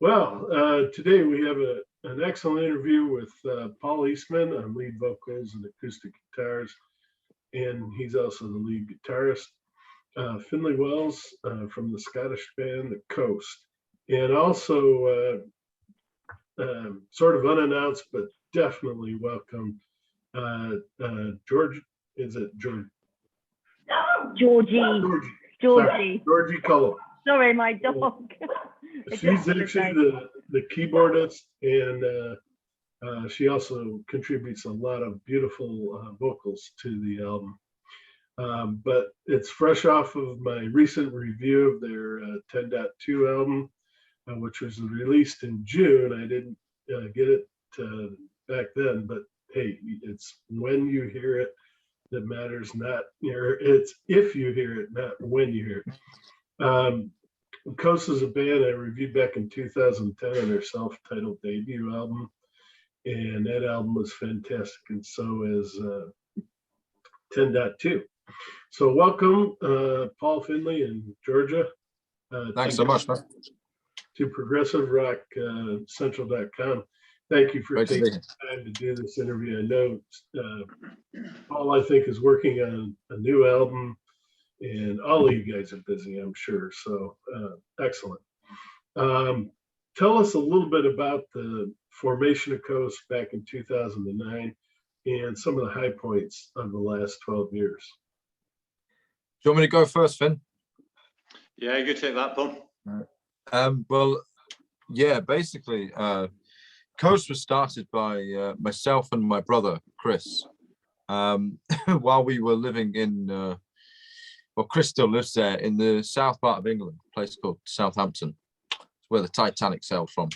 Today we have an excellent interview with Paul Eastman on lead vocals and acoustic guitars, and he's also the lead guitarist. Finley Wells from the Scottish band The Coast, and also sort of unannounced but definitely welcome George. Is it George? Georgie Cullen. Sorry, my dog. She's actually the keyboardist, and she also contributes a lot of beautiful vocals to the album. But it's fresh off of my recent review of their 10.2 album, which was released in June. I didn't get it back then, but hey, it's when you hear it that matters, it's if you hear it, not when you hear it. Coast is a band I reviewed back in 2010 on their self-titled debut album, and that album was fantastic, and so is 10.2. So welcome, Paul, Finley, and Georgia. Thanks so much, man. To progressiverockcentral.com. Thank you for taking time to do this interview. I know Paul, I think, is working on a new album, and all of you guys are busy, I'm sure. So excellent. Tell us a little bit about the formation of Coast back in 2009 and some of the high points of the last 12 years. Do you want me to go first, Finn? Yeah, you take that, Paul. Well, yeah, basically, Coast was started by myself and my brother, Chris, while we were living in, well, Chris still lives there in the south part of England, a place called Southampton. It's where the Titanic sailed from.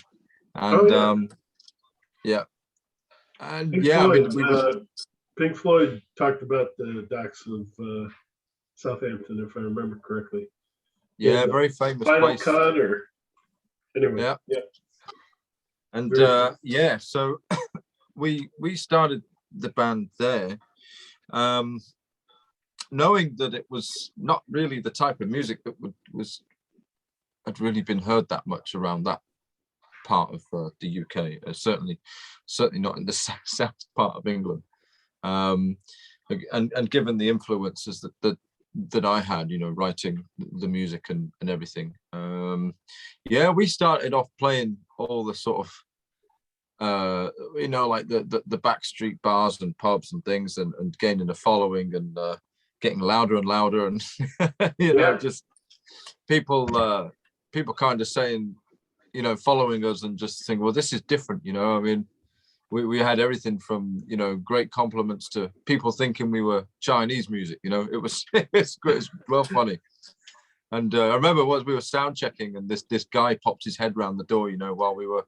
And yeah. And Pink yeah, Floyd, I mean, Pink Floyd talked about the docks of Southampton, if I remember correctly. Yeah, very famous Final place. Cut, or anyway. Yeah. And yeah, so we started the band there, knowing that it was not really the type of music that had really been heard that much around that part of the UK. Certainly not in the south part of England. And given the influences that I had, you know, writing the music and everything. Yeah, we started off playing all the sort of, you know, like the backstreet bars and pubs and things, and gaining a following and getting louder and louder, and you know, just people kind of saying, you know, following us and just saying, well, this is different, you know. I mean, we had everything from, you know, great compliments to people thinking we were Chinese music, you know. It was it's well funny. And I remember once we were sound checking, and this guy popped his head round the door, you know, while we were,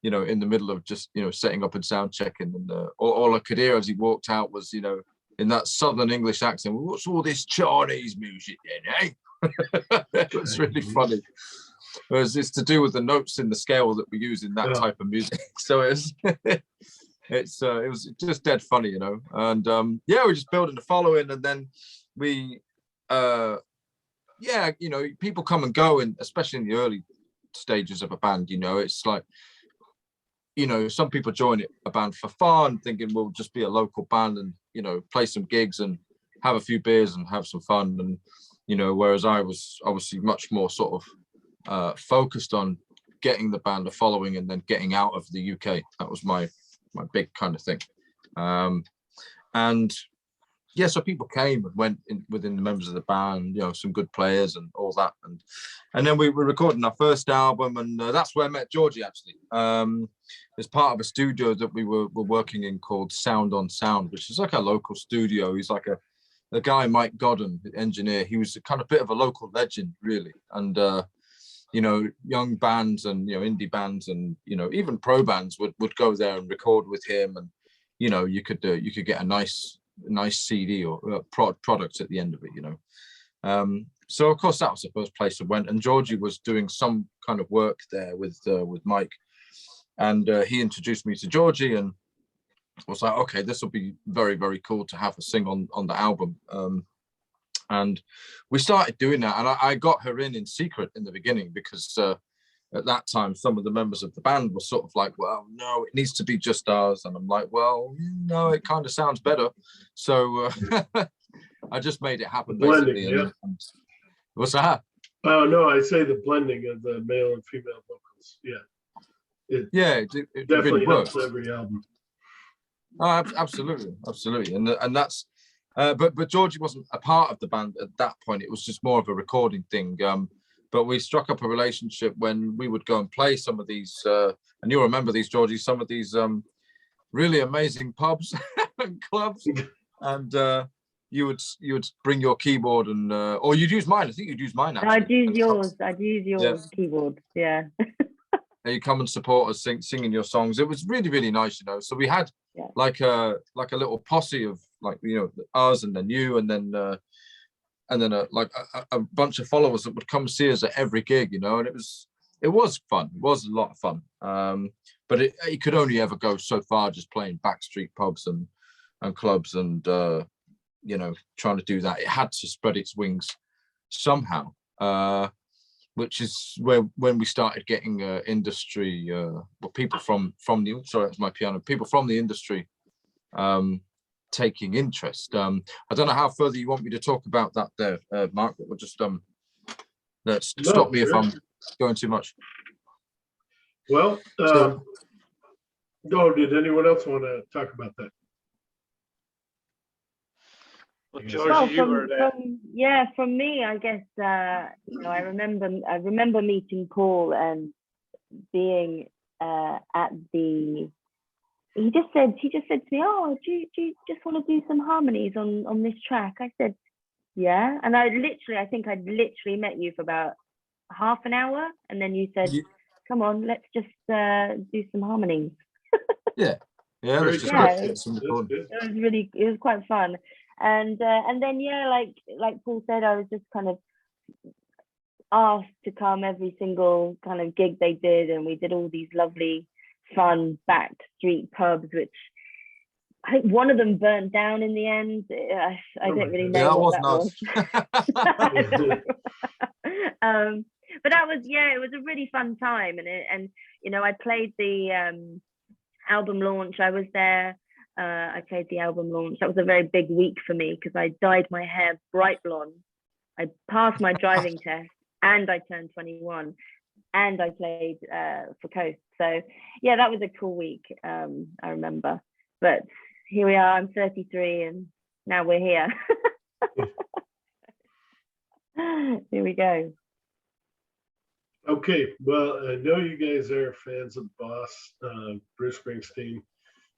you know, in the middle of just, you know, setting up and sound checking, and all I could hear as he walked out was, you know, in that Southern English accent, well, what's all this Chinese music then, eh? It was really funny. Whereas it's to do with the notes in the scale that we use in that type of music. So it was just dead funny, you know. And yeah, we're just building the following, and then we yeah, you know, people come and go, and especially in the early stages of a band, you know, it's like, you know, some people join a band for fun, thinking we'll just be a local band and, you know, play some gigs and have a few beers and have some fun. And, you know, whereas I was obviously much more sort of focused on getting the band a following and then getting out of the UK. That was my big kind of thing. And yeah, so people came and went within the members of the band, you know, some good players and all that. And then we were recording our first album, and that's where I met Georgie, actually. As part of a studio that we were working in called Sound on Sound, which is like a local studio. He's like a guy, Mike Godden, the engineer. He was a kind of bit of a local legend, really. And, you know, young bands and, you know, indie bands and, you know, even pro bands would go there and record with him. And, you know, you could get a nice CD or product at the end of it, you know. So of course that was the first place I went, and Georgie was doing some kind of work there with Mike, and he introduced me to Georgie, and was like, okay, this will be very, very cool to have her sing on the album. And we started doing that, and I got her in secret in the beginning, because at that time, some of the members of the band were sort of like, well, no, it needs to be just ours. And I'm like, well, no, it kind of sounds better. So I just made it happen, Blending, basically. yeah. And what's that? Oh, no, I say the blending of the male and female vocals. Yeah. Yeah, it Definitely really works. helps every album. Oh, absolutely, absolutely, and that's. But Georgie wasn't a part of the band at that point. It was just more of a recording thing. But we struck up a relationship when we would go and play some of these, and you'll remember these, Georgie, some of these really amazing pubs and clubs, and you would bring your keyboard and or you'd use mine. I think you'd use mine. Actually. I'd use yours. I'd use yours keyboard. Yeah. You come and support us singing your songs. It was really, really nice, you know. So we had like a little posse of like, you know, us and then you and then a bunch of followers that would come see us at every gig, you know. And it was fun. It was a lot of fun. But it could only ever go so far, just playing backstreet pubs and clubs and you know, trying to do that. It had to spread its wings somehow. Which is when we started getting industry, people from the, sorry, that's my piano, people from the industry taking interest. I don't know how further you want me to talk about that there, Mark, but we'll just stop me if I'm going too much. Well, did anyone else want to talk about that? Well, Well, Georgie, you were there. from me, I guess, you know, I remember meeting Paul and being at the, he just said to me, oh, do you just want to do some harmonies on this track? I said, yeah. And I think I'd literally met you for about half an hour. And then you said, come on, let's just do some harmonies. Yeah. Let's just get some recording. It was quite fun. And then like Paul said, I was just kind of asked to come every single kind of gig they did, and we did all these lovely fun back street pubs, which I think one of them burnt down in the end. I don't really know what that was. But that was, it was a really fun time, and you know, I played the album launch. I was there. I played the album launch. That was a very big week for me because I dyed my hair bright blonde. I passed my driving test and I turned 21 and I played for Coast. So yeah, that was a cool week. I remember. But here we are, I'm 33 and now we're here. Here we go. Okay, well, I know you guys are fans of Boss, Bruce Springsteen,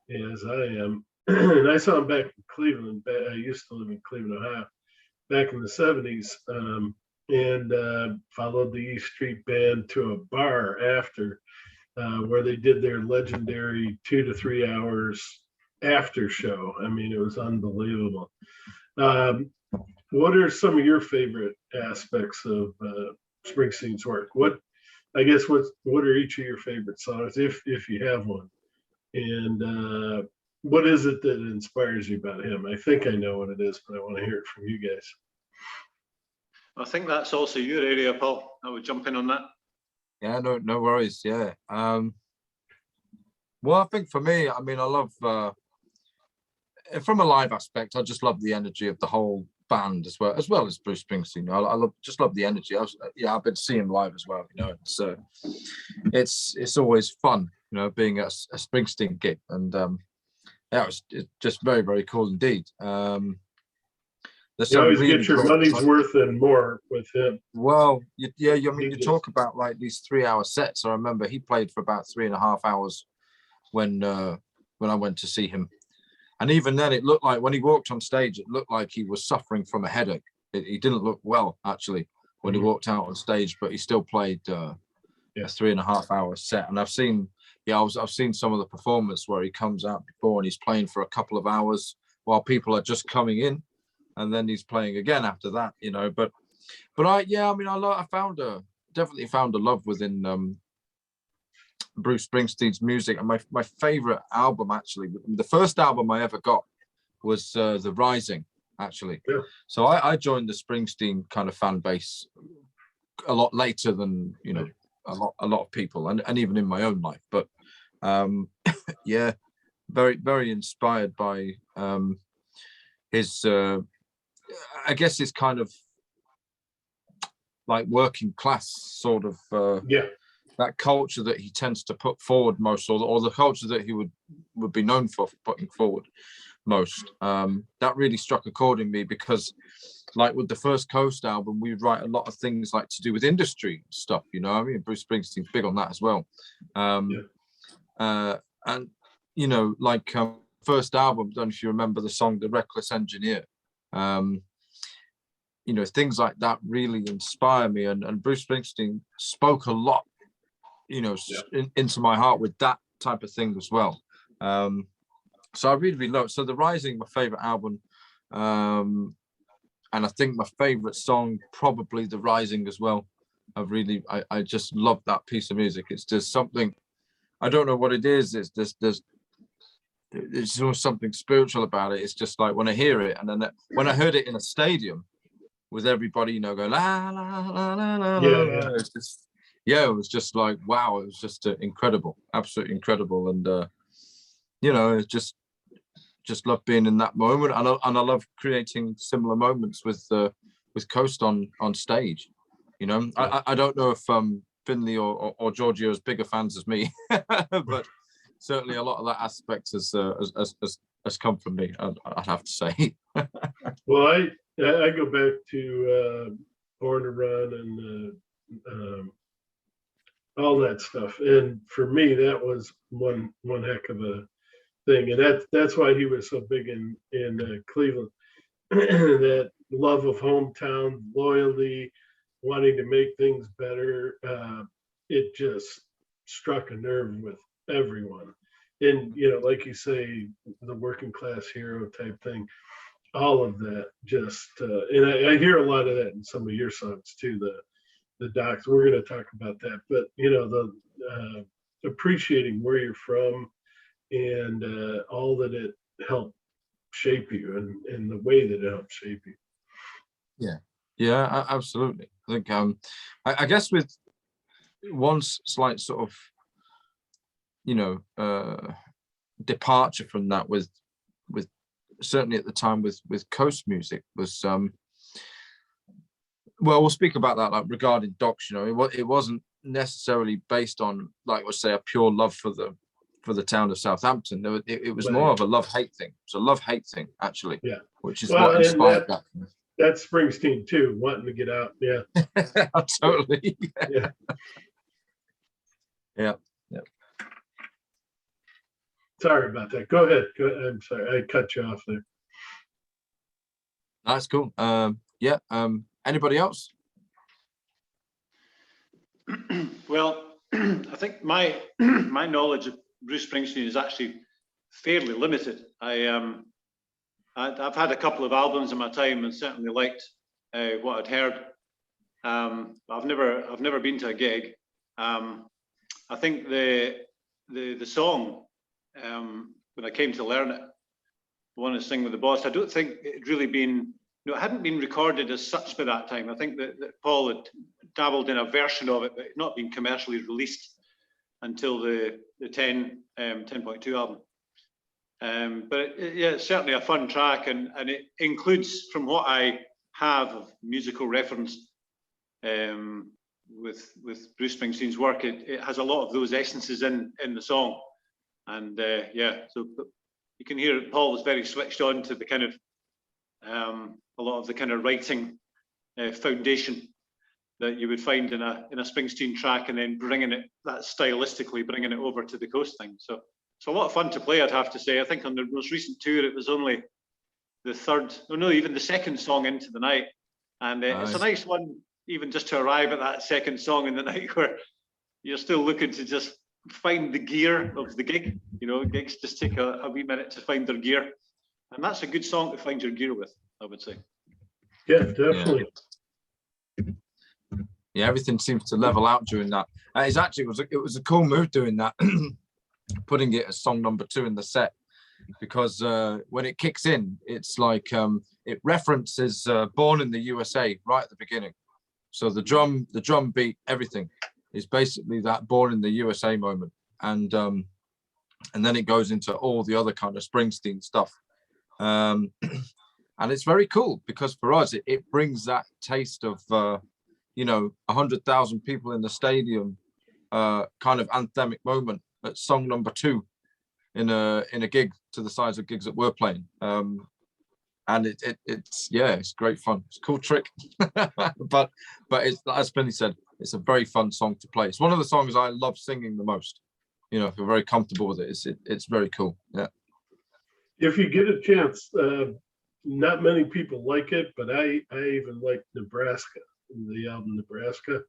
as I am. And I saw him back in Cleveland. I used to live in Cleveland, Ohio, back in the 70s, and followed the E Street Band to a bar after, where they did their legendary 2 to 3 hours after show. I mean, it was unbelievable. What are some of your favorite aspects of Springsteen's work? What are each of your favorite songs, if you have one? And what is it that inspires you about him? I think I know what it is, but I want to hear it from you guys. I think that's also your area, Paul. I would jump in on that. Yeah, no worries. Yeah. Well, I think for me, I mean, I love from a live aspect, I just love the energy of the whole band as well as Bruce Springsteen. I just love the energy. I've been to see him live as well. You know, it's always fun, you know, being at a Springsteen gig, and it's just very, very cool indeed. You always get your money's worth and more with him. Well, I mean, you talk about like these 3-hour sets. I remember he played for about 3.5 hours when I went to see him. And even then, it looked like when he walked on stage, it looked like he was suffering from a headache. He didn't look well, actually, when he walked out on stage, but he still played a 3.5 hour set. And I've seen some of the performance where he comes out before and he's playing for a couple of hours while people are just coming in, and then he's playing again after that, you know. But I definitely found a love within Bruce Springsteen's music. And my favorite album, actually, the first album I ever got was The Rising, actually. Yeah. So I joined the Springsteen kind of fan base a lot later than, you know, a lot of people, and even in my own life. But yeah, very, very inspired by his, I guess, his kind of like working class sort of Yeah. that culture that he tends to put forward most, or the culture that he would be known for putting forward most. That really struck a chord in me, because like with the first Coast album, we would write a lot of things like to do with industry stuff, you know. I mean, Bruce Springsteen's big on that as well. And you know, like first album, I don't know if you remember the song The Reckless Engineer. You know, things like that really inspire me, and Bruce Springsteen spoke a lot, you know, into my heart with that type of thing as well. So I really, really love it. So The Rising, my favorite album, and I think my favorite song, probably The Rising as well. I just love that piece of music. It's just something, I don't know what it is. It's just, there's almost something spiritual about it. It's just like when I hear it, and then when I heard it in a stadium with everybody, you know, going la la la la la. Yeah. It's just, yeah, it was just like, wow, it was just incredible, absolutely incredible. And you know, it's just love being in that moment, and I love creating similar moments with Coast on stage. You know, I don't know if Finley or Giorgio is bigger fans as me, but certainly a lot of that aspect has come from me, I'd have to say. Well, I go back to Born to Run and all that stuff, and for me, that was one heck of a thing, and that's why he was so big in Cleveland. That love of hometown, loyalty, wanting to make things better. It just struck a nerve with everyone, and you know, like you say, the working class hero type thing. All of that, just and I hear a lot of that in some of your songs too. The docs. We're going to talk about that, but you know, the appreciating where you're from, and all that it helped shape you, and the way that it helped shape you. Yeah, absolutely. I think I guess with one slight sort of, you know, departure from that with certainly at the time with Coast music was well, we'll speak about that, like regarding docs, you know, it wasn't necessarily based on, like, we'll say, a pure love for the town of Southampton. It was more of a love-hate thing. It's a love-hate thing, actually. Yeah. Which is what inspired that. That's Springsteen too, wanting to get out. Yeah. Totally. Yeah. Yeah. Sorry about that. Go ahead. I'm sorry. I cut you off there. That's cool. Yeah. Anybody else? Well, I think my knowledge of Bruce Springsteen is actually fairly limited. I've had a couple of albums in my time and certainly liked what I'd heard. I've never been to a gig. I think the song, when I came to learn it, I want to sing with the boss. I don't think it really been, it hadn't been recorded as such by that time. I think that Paul had dabbled in a version of it, but not been commercially released until the 10.2 album. But yeah, it's certainly a fun track, and it includes, from what I have of musical reference with Bruce Springsteen's work, it has a lot of those essences in the song. And yeah, so you can hear Paul was very switched on to the kind of a lot of the kind of writing foundation that you would find in a Springsteen track, and then bringing it over to the Coast thing. So it's a lot of fun to play, I'd have to say. I think on the most recent tour, it was only even the second song into the night. And it's a nice one, even just to arrive at that second song in the night where you're still looking to just find the gear of the gig. You know, gigs just take a wee minute to find their gear. And that's a good song to find your gear with, I would say. Yeah, definitely. Yeah, everything seems to level out during that. It was a cool move doing that, putting it as song number 2 in the set, because when it kicks in, it's like it references Born in the USA right at the beginning. So the drum beat, everything is basically that Born in the USA moment, and then it goes into all the other kind of Springsteen stuff, and it's very cool because for us it brings that taste of 100,000 people in the stadium kind of anthemic moment at song number 2 in a gig to the size of gigs that we're playing. And it's great fun. It's a cool trick. but it's, as Finney said, it's a very fun song to play. It's one of the songs I love singing the most. I feel very comfortable with it. It's very cool. Yeah. If you get a chance, not many people like it, but I even like Nebraska, the album Nebraska.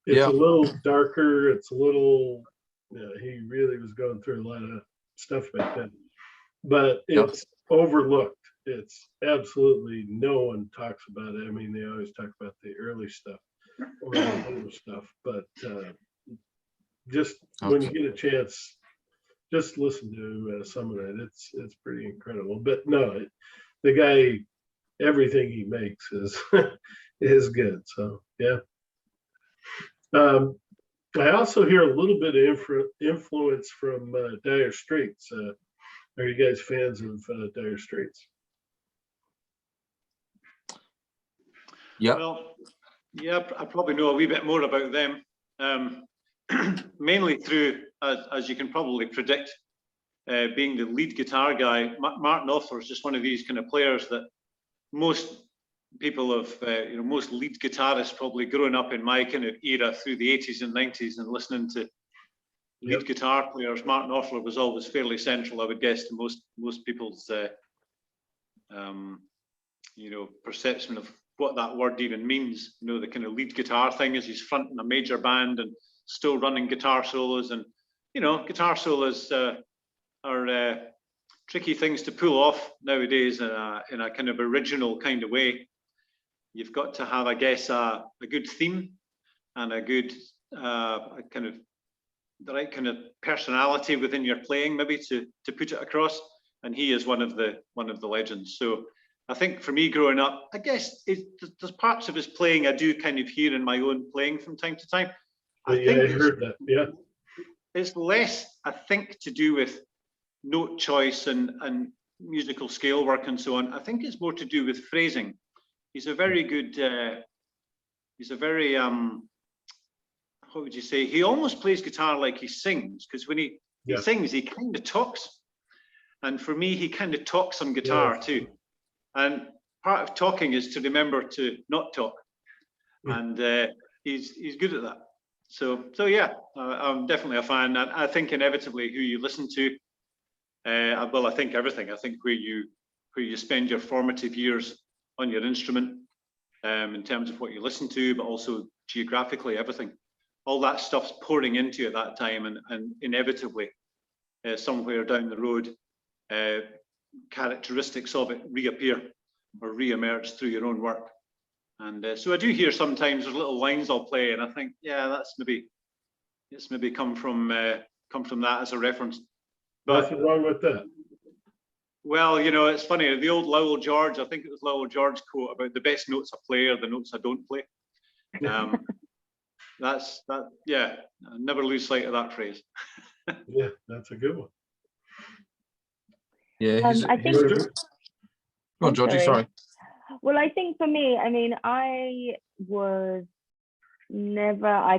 It's a little darker. It's a little, he really was going through a lot of stuff back then, but it's overlooked. It's absolutely, no one talks about it. I mean, they always talk about the early stuff or the older stuff, but just when you get a chance, just listen to some of it. It's pretty incredible. But no, the guy, everything he makes is is good. So yeah. I also hear a little bit of influence from Dire Straits. Are you guys fans of Dire Straits? Yeah. Well, yeah, I probably know a wee bit more about them, mainly through, as you can probably predict, being the lead guitar guy. Mark Knopfler is just one of these kind of players that most people of, most lead guitarists probably growing up in my kind of era through the 80s and 90s and listening to lead guitar players. Mark Knopfler was always fairly central, I would guess, to most people's, perception of what that word even means. The kind of lead guitar thing is he's fronting a major band and still running guitar solos, and guitar solos are tricky things to pull off nowadays in a kind of original kind of way. You've got to have, I guess, a good theme and a good kind of the right kind of personality within your playing, maybe to put it across. And he is one of the legends. So I think for me growing up, I guess there's parts of his playing I do kind of hear in my own playing from time to time. I heard that. Yeah. It's less, I think, to do with note choice and musical scale work and so on. I think it's more to do with phrasing. He's a very good, what would you say? He almost plays guitar like he sings, because when he sings, he kind of talks. And for me, he kind of talks on guitar too. And part of talking is to remember to not talk. And he's good at that. So yeah, I'm definitely a fan. And I think inevitably who you listen to, I think everything. I think where you spend your formative years on your instrument, in terms of what you listen to, but also geographically, everything. All that stuff's pouring into you at that time, and inevitably, somewhere down the road, characteristics of it reappear or re-emerge through your own work. And so I do hear sometimes there's little lines I'll play, and I think, yeah, it's maybe come from that as a reference. But nothing wrong with that. Well, it's funny. The old Lowell George, I think it was Lowell George quote about the best notes I play are the notes I don't play. That's that. Yeah, I never lose sight of that phrase. Yeah, that's a good one. Yeah, I think. Go on, Georgie. Sorry. Well, I think for me, I mean, I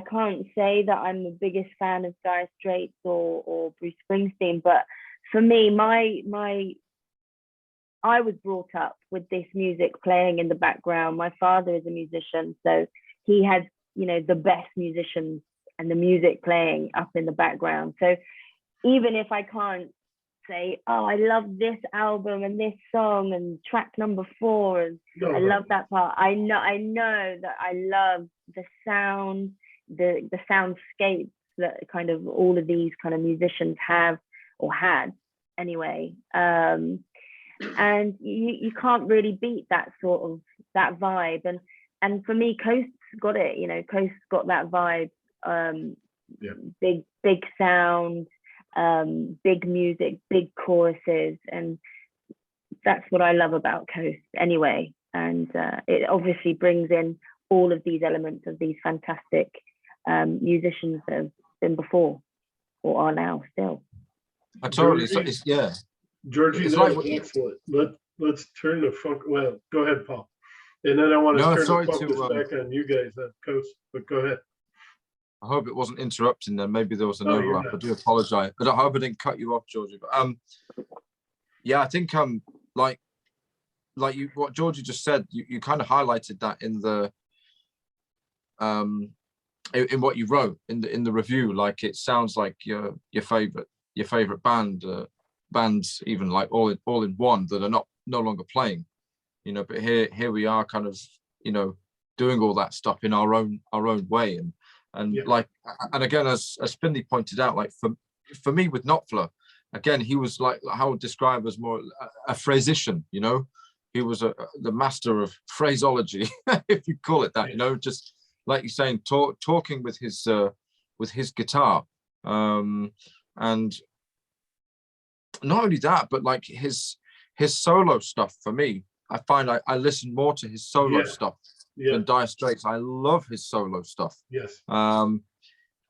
can't say that I'm the biggest fan of Dire Straits or Bruce Springsteen, but for me, I was brought up with this music playing in the background. My father is a musician, so he had, the best musicians and the music playing up in the background. So even if I can't say, oh, I love this album and this song and track number 4, and I love that part, I know that I love the sound, the soundscapes that kind of all of these kind of musicians have or had anyway. And you can't really beat that that vibe. And for me, Coast's got it. Coast's got that vibe. Big sound, big music, big choruses, and that's what I love about Coast anyway. And it obviously brings in all of these elements of these fantastic musicians that have been before or are now still. I totally, Georgie? yeah. Georgie, It's that like was excellent. Let's turn the focus. Well, go ahead, Paul. And then I want to No, turn the sorry focus to, back on you guys at Coast. But go ahead. I hope it wasn't interrupting then. Maybe there was an No, you're overlap. I not. do apologize, but I hope I didn't cut you off, Georgie. But yeah, I think like you, what Georgie just said, you kind of highlighted that in the in what you wrote in the review. Like it sounds like your favorite bands, even like all in one, that are no longer playing, you know. But here we are, kind of, you know, doing all that stuff in our own way, and Yeah. like, and again, as Finley pointed out, like for me with Knopfler, again, he was like, how I would describe as more a phraseician, you know. He was the master of phraseology, if you call it that, you know, just like you're saying, talking with his guitar, and not only that, but like his solo stuff. For me, I find I listen more to his solo stuff than Dire Straits. I love his solo stuff. Yes.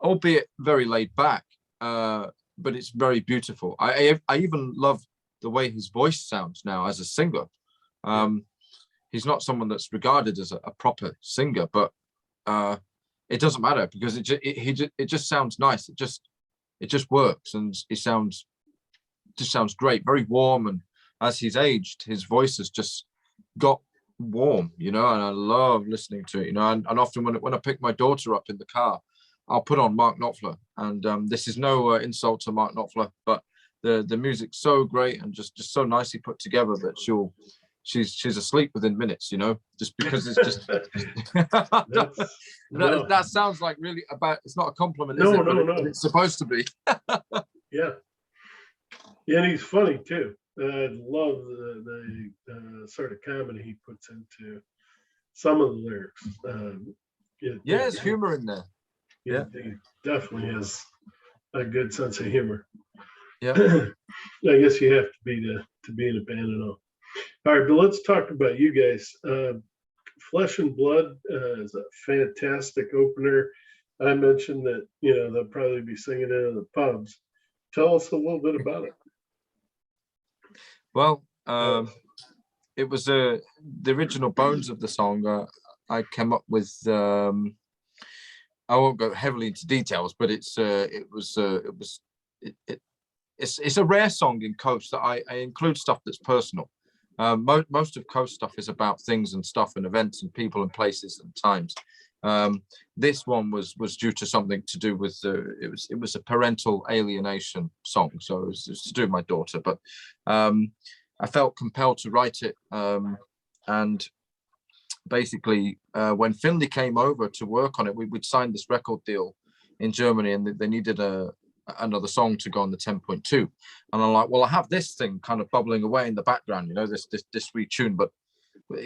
Albeit very laid back, but it's very beautiful. I even love the way his voice sounds now as a singer. He's not someone that's regarded as a proper singer, but it doesn't matter, because it just sounds nice. It just works, and it sounds great, very warm. And as he's aged, his voice has just got warm, you know, and I love listening to it, you know. And often when I pick my daughter up in the car, I'll put on Mark Knopfler, and this is no insult to Mark Knopfler, but the music's so great and just so nicely put together that she's asleep within minutes, you know, just because it's just that sounds like really it's not a compliment, is it? No. But it's supposed to be. Yeah. And he's funny too. I love the sort of comedy he puts into some of the lyrics. There's humor in there. Yeah, he definitely has a good sense of humor. Yeah. I guess you have to be to be in a band and all. All right, but let's talk about you guys. Flesh and Blood is a fantastic opener. I mentioned that, you know, they'll probably be singing it in the pubs. Tell us a little bit about it. Well, it was the original bones of the song. I came up with. I won't go heavily into details, but it's a rare song in Coast that I include stuff that's personal. Most of Coast stuff is about things and stuff and events and people and places and times. This one was due to something to do with it was a parental alienation song, so it was to do with my daughter. But I felt compelled to write it, and basically when Finley came over to work on it, we'd signed this record deal in Germany, and they needed another song to go on the 10.2, and I'm like, well, I have this thing kind of bubbling away in the background, you know, this retune, but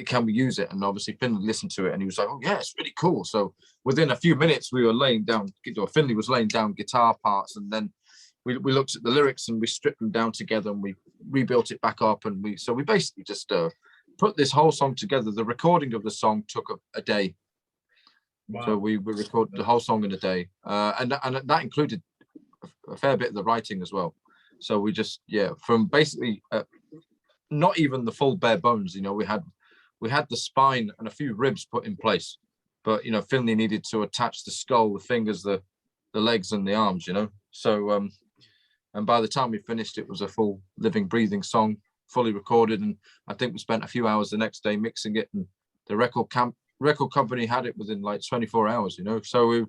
can we use it? And obviously Finley listened to it and he was like, oh yeah, it's really cool. So within a few minutes we were laying down, Finley was laying down guitar parts, and then we looked at the lyrics and we stripped them down together and we rebuilt it back up, and we basically just put this whole song together. The recording of the song took a day. Wow. So we recorded the whole song in a day, and that included a fair bit of the writing as well. So we just, from basically not even the full bare bones, you know, we had the spine and a few ribs put in place, but, you know, Finley needed to attach the skull, the fingers, the legs and the arms, you know. So and by the time we finished, it was a full living, breathing song, fully recorded. And I think we spent a few hours the next day mixing it, and the record company had it within like 24 hours, you know. So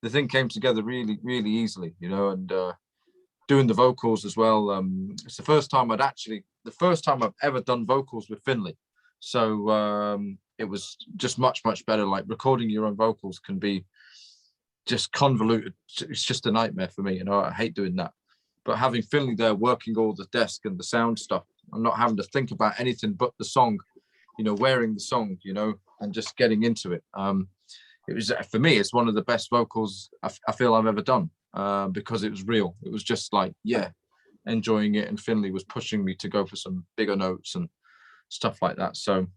the thing came together really, really easily, you know. And doing the vocals as well. It's the first time I've ever done vocals with Finley. So it was just much better. Like, recording your own vocals can be just convoluted. It's just a nightmare for me, you know. I hate doing that. But having Finley there working all the desk and the sound stuff, and not having to think about anything but the song, you know, wearing the song, you know, and just getting into it. It was, for me, it's one of the best vocals I feel I've ever done, because it was real. It was just like, enjoying it. And Finley was pushing me to go for some bigger notes and stuff like that. So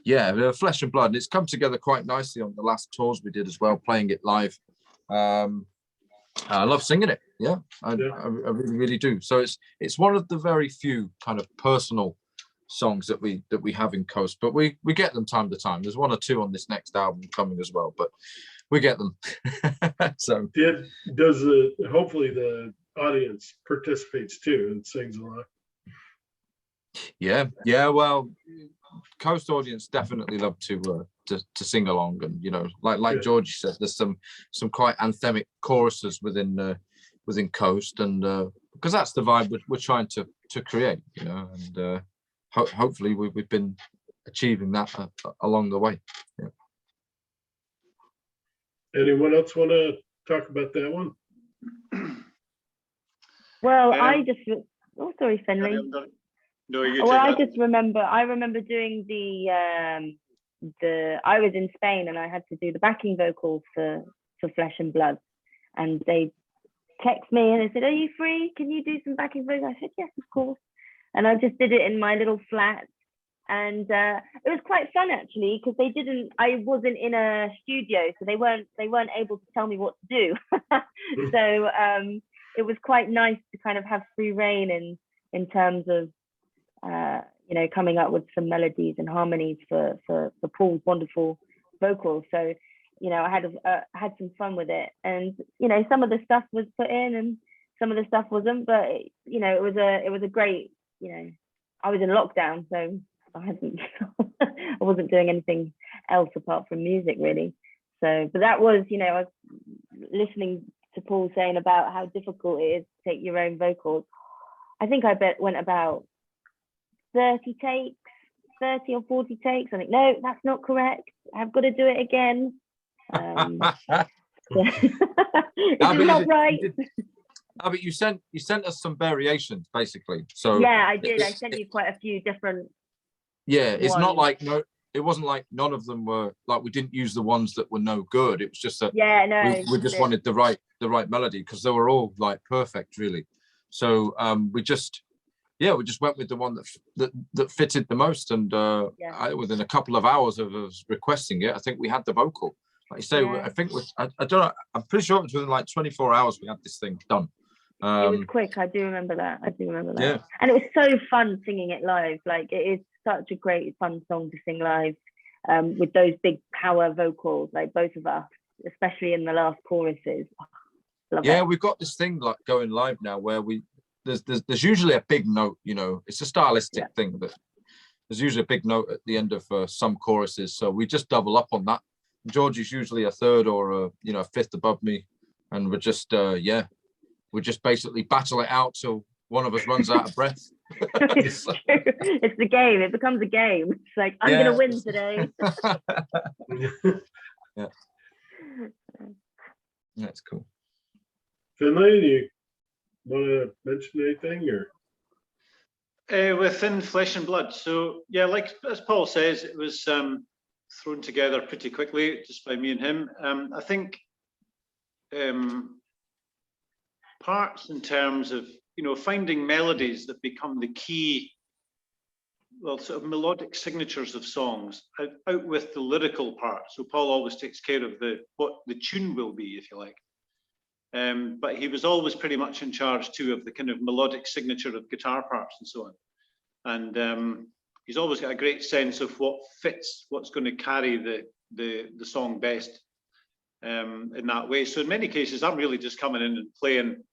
Flesh and Blood. And it's come together quite nicely on the last tours we did as well, playing it live. I love singing it. Yeah, Yeah. I really, really do. So it's one of the very few kind of personal songs that we have in Coast, but we get them time to time. There's one or two on this next album coming as well, but we get them. So hopefully the audience participates too and sings along. yeah. Well, Coast audience definitely love to sing along, and like Georgie said, there's some quite anthemic choruses within Coast, and because that's the vibe we're trying to create, and hopefully we've been achieving that along the way. Yeah. Anyone else want to talk about that one? Well, sorry, Finley. No, you Well, I take that. just remember. I remember doing the. I was in Spain and I had to do the backing vocals for Flesh and Blood, and they text me and they said, "Are you free? Can you do some backing vocals?" I said, "Yes, of course." And I just did it in my little flat, and it was quite fun actually, because I wasn't in a studio, so they weren't able to tell me what to do. So it was quite nice to kind of have free reign in terms of coming up with some melodies and harmonies for Paul's wonderful vocals. So I had some fun with it, and some of the stuff was put in and some of the stuff wasn't, but it was a great, I was in lockdown, so I wasn't doing anything else apart from music really. So, but that was, I was listening to Paul saying about how difficult it is to take your own vocals. I think I went about 30 or 40 takes. I think, no, that's not correct. I've got to do it again. It's not right. But you sent us some variations basically. So yeah, I did. I sent you quite a few different. Yeah, it's ones. not like it wasn't like none of them were like we didn't use the ones that were no good. It was just that we just wanted the right melody, because they were all like perfect really. So we just went with the one that fitted the most, and within a couple of hours of us requesting it, I think we had the vocal. Like you say, I think I don't know. I'm pretty sure it was within like 24 hours we had this thing done. It was quick. I do remember that. Yeah. And it was so fun singing it live. Like, it is such a great fun song to sing live, with those big power vocals, like both of us, especially in the last choruses. Love it. We've got this thing like going live now where there's usually a big note, it's a stylistic thing, but there's usually a big note at the end of some choruses. So we just double up on that. George is usually a third or a fifth above me, and we're just basically battle it out till one of us runs out of breath. It's true. It's the game. It becomes a game. It's like, I'm gonna win today. Yeah. That's cool. Finlay, do you want to mention anything or? Within Flesh and Blood. So yeah, like as Paul says, it was thrown together pretty quickly just by me and him. I think parts in terms of finding melodies that become the key, sort of melodic signatures of songs, out with the lyrical part. So Paul always takes care of what the tune will be, if you like. But he was always pretty much in charge too of the kind of melodic signature of guitar parts and so on. And he's always got a great sense of what fits, what's going to carry the song best in that way. So in many cases, I'm really just coming in and playing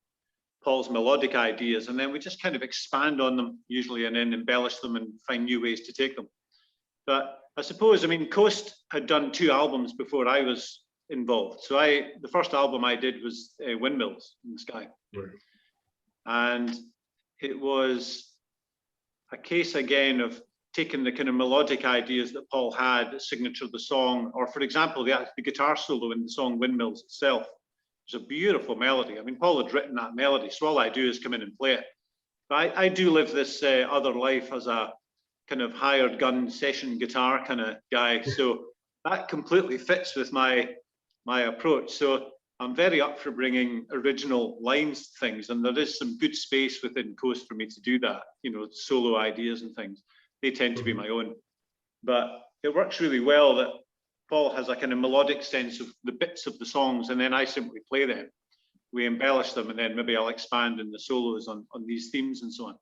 Paul's melodic ideas, and then we just kind of expand on them usually, and then embellish them and find new ways to take them. But I suppose, Coast had done 2 albums before I was involved. So the first album I did was Windmills in the Sky. Right. And it was a case again of taking the kind of melodic ideas that Paul had, the signature of the song, or for example, the guitar solo in the song Windmills itself. It's a beautiful melody. Paul had written that melody, so all I do is come in and play it. But I do live this other life as a kind of hired gun session guitar kind of guy, so that completely fits with my approach. So I'm very up for bringing original lines to things, and there is some good space within Coast for me to do that. Solo ideas and things, they tend to be my own. But it works really well that Paul has a kind of melodic sense of the bits of the songs, and then I simply play them. We embellish them, and then maybe I'll expand in the solos on these themes and so on.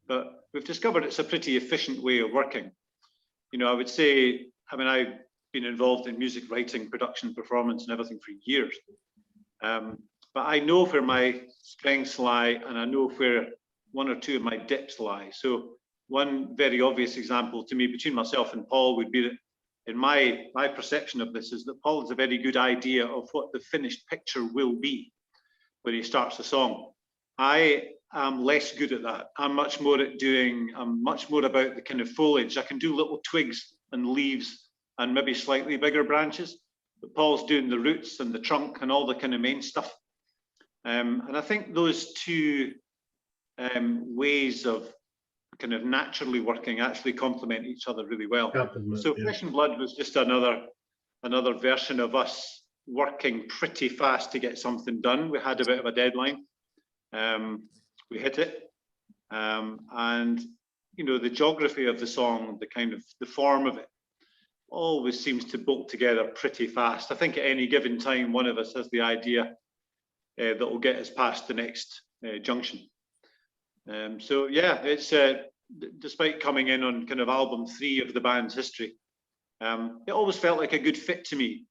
But we've discovered it's a pretty efficient way of working. You know, I would say, I mean, I've been involved in music writing, production, performance, and everything for years. But I know where my strengths lie, and I know where one or two of my dips lie. So one very obvious example to me between myself and Paul would be that in my perception of this is that Paul has a very good idea of what the finished picture will be when he starts a song. I am less good at that. I'm much more about the kind of foliage. I can do little twigs and leaves and maybe slightly bigger branches, but Paul's doing the roots and the trunk and all the kind of main stuff. And I think those two ways of kind of naturally working actually complement each other really well. So Flesh and Blood was just another version of us working pretty fast to get something done. We had a bit of a deadline. We hit it. And you know, the geography of the song, the kind of the form of it always seems to bolt together pretty fast. I think at any given time, one of us has the idea that will get us past the next junction. So yeah, it's despite coming in on kind of album 3 of the band's history, it always felt like a good fit to me,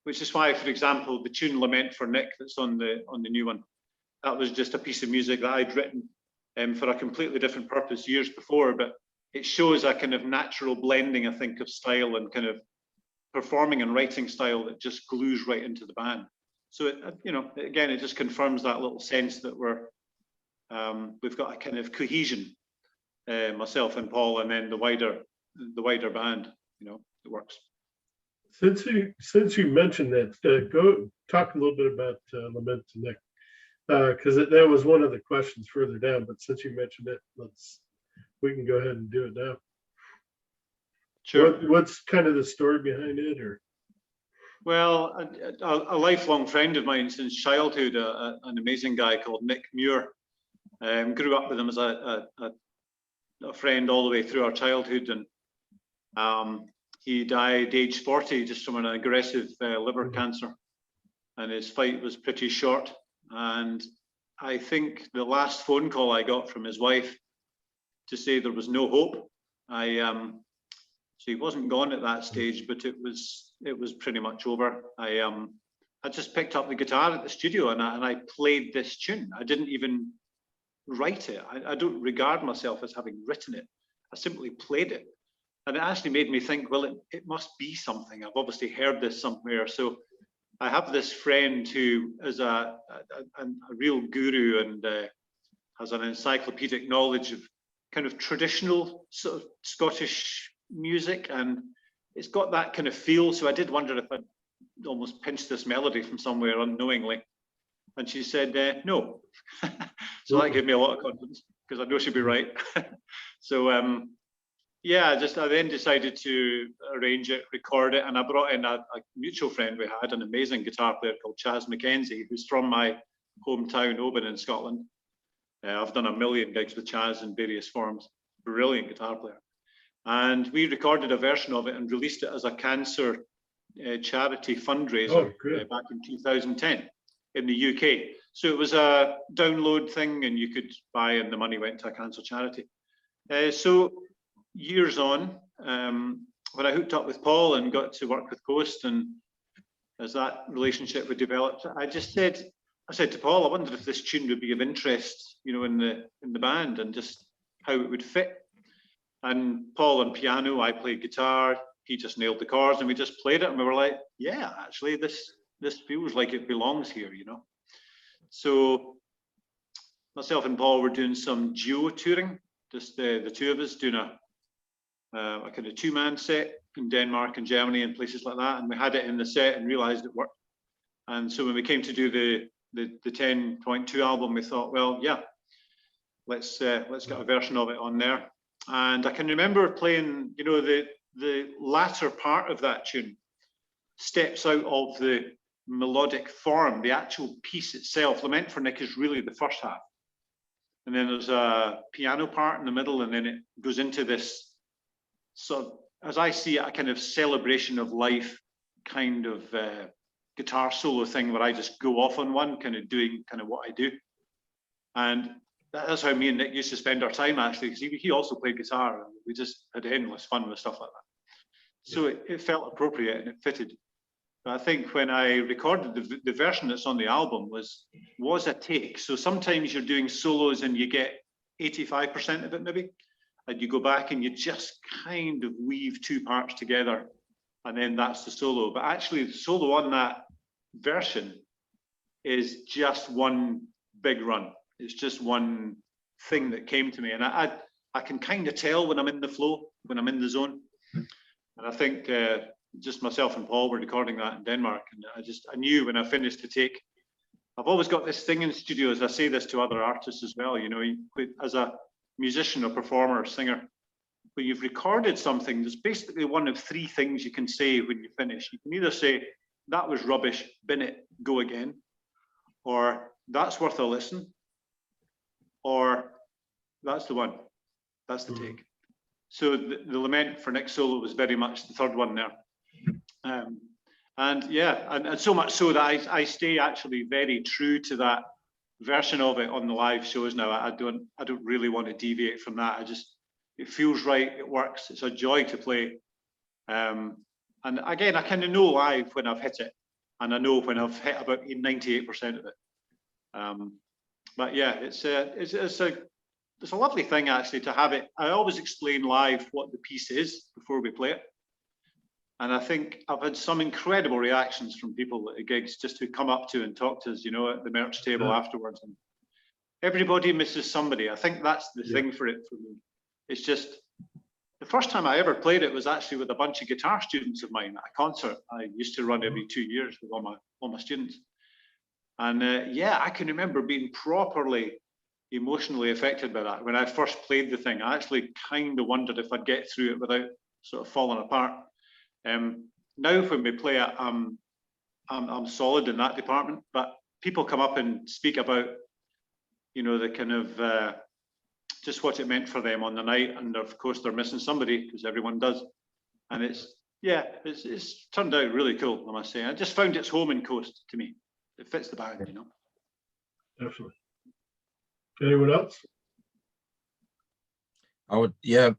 which is why, for example, the tune "Lament for Nick" that's on the new one, that was just a piece of music that I'd written for a completely different purpose years before, but it shows a kind of natural blending, I think, of style and kind of performing and writing style that just glues right into the band. So it, you know, again, it just confirms that little sense that we've got a kind of cohesion, myself and Paul, and then the wider band. You know, it works. Since you mentioned that, go talk a little bit about "Lament to Nick," because that was one of the questions further down. But since you mentioned it, we can go ahead and do it now. Sure. What's kind of the story behind it, or? Well, a lifelong friend of mine since childhood, an amazing guy called Nick Muir, grew up with him as a friend all the way through our childhood, and he died age 40 just from an aggressive liver cancer, and his fight was pretty short. And I think the last phone call I got from his wife to say there was no hope, so he wasn't gone at that stage, but it was pretty much over. I just picked up the guitar at the studio and I played this tune. I didn't even write it. I don't regard myself as having written it. I simply played it. And it actually made me think, well, it must be something. I've obviously heard this somewhere. So I have this friend who is a real guru and has an encyclopedic knowledge of kind of traditional sort of Scottish music, and it's got that kind of feel. So I did wonder if I'd almost pinched this melody from somewhere unknowingly. And she said, no. So that gave me a lot of confidence because I know she'd be right. So yeah, I then decided to arrange it, record it, and I brought in a mutual friend we had, an amazing guitar player called Chaz Mackenzie, who's from my hometown, Oban in Scotland. I've done a million gigs with Chaz in various forms. Brilliant guitar player. And we recorded a version of it and released it as a cancer charity fundraiser back in 2010 in the UK. So it was a download thing and you could buy, and the money went to a cancer charity. So years on, when I hooked up with Paul and got to work with Coast, and as that relationship would develop, I said to Paul, I wondered if this tune would be of interest, you know, in the band, and just how it would fit. And Paul on piano, I played guitar, he just nailed the chords, and we just played it, and we were like, yeah, actually this feels like it belongs here, you know. So myself and Paul were doing some duo touring, just the two of us doing a kind of 2-man set in Denmark and Germany and places like that, and we had it in the set and realized it worked. And so when we came to do the 10.2 album, we thought, well, yeah, let's get a version of it on there. And I can remember playing, you know, the latter part of that tune steps out of the melodic form. The actual piece itself, Lament for Nick, is really the first half. And then there's a piano part in the middle, and then it goes into this sort of, as I see it, a kind of celebration of life kind of guitar solo thing where I just go off on one, kind of doing kind of what I do. And that's how me and Nick used to spend our time, actually, because he also played guitar, and we just had endless fun with stuff like that. So it felt appropriate and it fitted. But I think when I recorded the version that's on the album was a take. So sometimes you're doing solos and you get 85% of it maybe, and you go back and you just kind of weave two parts together, and then that's the solo. But actually the solo on that version is just one big run. It's just one thing that came to me, and I can kind of tell when I'm in the flow, when I'm in the zone. And I think just myself and Paul were recording that in Denmark, and I knew when I finished the take. I've always got this thing in studios. I say this to other artists as well. You know, as a musician or performer or singer, when you've recorded something, there's basically one of three things you can say when you finish. You can either say, that was rubbish, bin it, go again, or that's worth a listen, or that's the one, that's the take. So the lament for Nick's solo was very much the third one there. And yeah, and so much so that I stay actually very true to that version of it on the live shows now. I don't really want to deviate from that. It feels right, it works, it's a joy to play. And again, I kind of know live when I've hit it, and I know when I've hit about 98% of it. But yeah, it's a lovely thing actually to have it. I always explain live what the piece is before we play it. And I think I've had some incredible reactions from people at the gigs just who come up to and talk to us, you know, at the merch table afterwards. And everybody misses somebody. I think that's the thing for it for me. It's just, the first time I ever played it was actually with a bunch of guitar students of mine at a concert I used to run every 2 years with all my students. And yeah, I can remember being properly emotionally affected by that. When I first played the thing, I actually kind of wondered if I'd get through it without sort of falling apart. Now when we play it, I'm solid in that department, but people come up and speak about, you know, the kind of just what it meant for them on the night, and of course they're missing somebody, because everyone does. And it's turned out really cool, I must say. I just found its home in Coast to me. It fits the band, you know. Definitely. Anyone else? I would, yeah,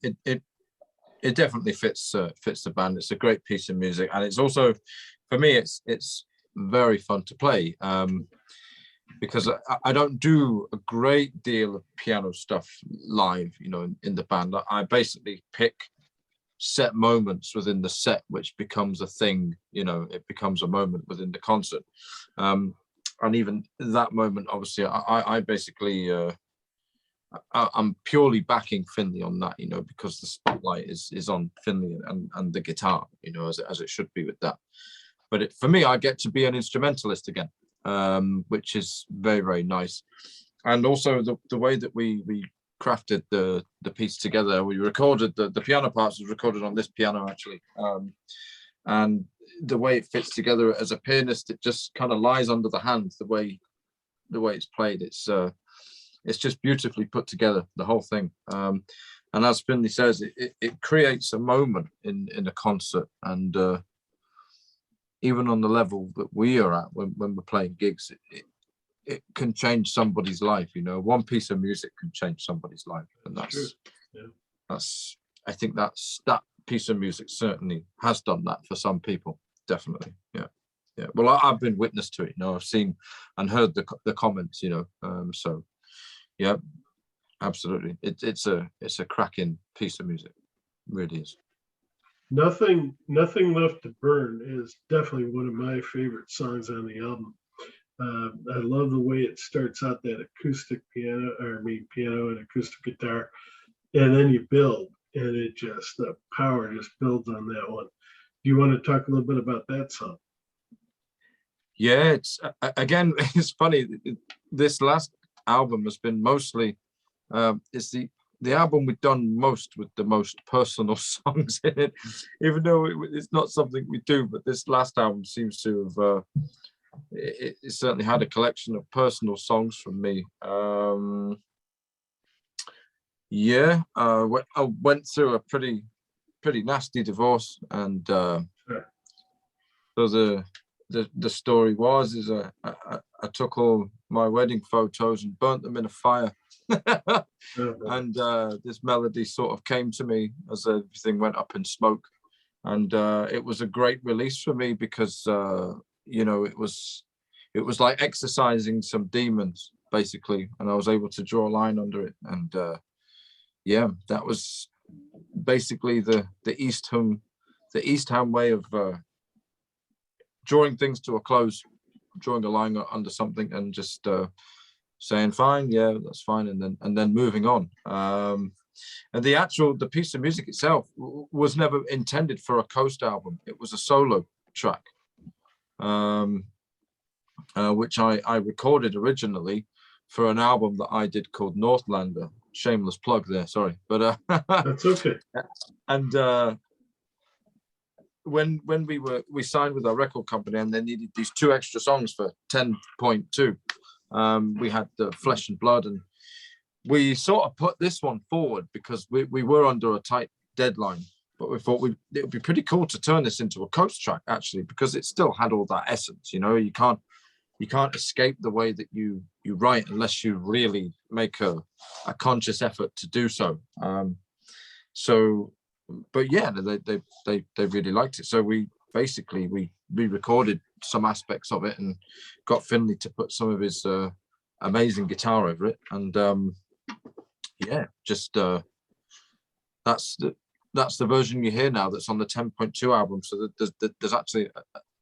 it definitely fits the band. It's a great piece of music, and it's also, for me, it's very fun to play, because I don't do a great deal of piano stuff live, you know, in the band. I basically pick set moments within the set, which becomes a thing, you know, it becomes a moment within the concert. And even that moment, obviously, I basically, I'm purely backing Finley on that, you know, because the spotlight is on Finley and the guitar, you know, as it should be with that. But for me, I get to be an instrumentalist again, which is very, very nice. And also the way that we crafted the piece together, we recorded the piano parts was recorded on this piano actually, and the way it fits together as a pianist, it just kind of lies under the hand, the way it's played. It's just beautifully put together, the whole thing. And as Finley says, it creates a moment in a concert, and even on the level that we are at when we're playing gigs, it can change somebody's life. You know, one piece of music can change somebody's life, and that's I think that piece of music certainly has done that for some people, definitely. Yeah. Well, I've been witness to it. You know, I've seen and heard the comments. You know, so yeah, absolutely. It's a cracking piece of music, it really is. Nothing Left to Burn is definitely one of my favorite songs on the album. I love the way it starts out, that acoustic piano and acoustic guitar, and then you build, and the power just builds on that one. Do you want to talk a little bit about that song? Yeah, it's again, it's funny. This last album has been mostly, it's the album we've done most with the most personal songs in it, even though it's not something we do. But this last album seems to have, it certainly had a collection of personal songs from me. Yeah, I went through a pretty nasty divorce, and so So the story was is I took all my wedding photos and burnt them in a fire. And this melody sort of came to me as everything went up in smoke, and it was a great release for me because you know, it was like exercising some demons basically, and I was able to draw a line under it. And yeah, that was basically the East Ham way of drawing things to a close, drawing a line under something, and just saying fine, yeah, that's fine, and then moving on. And the piece of music itself was never intended for a Coast album. It was a solo track, which I recorded originally for an album that I did called Northlander. Shameless plug there, sorry, but that's okay. And when we signed with our record company, and they needed these 2 extra songs for 10.2, we had the Flesh and Blood, and we sort of put this one forward because we were under a tight deadline, but we thought it would be pretty cool to turn this into a Coast track, actually, because it still had all that essence. You know, you can't escape the way that you write unless you really make a conscious effort to do so. But yeah, they really liked it. So we re-recorded some aspects of it and got Finley to put some of his amazing guitar over it. And yeah, just that's the version you hear now that's on the 10.2 album. So there's actually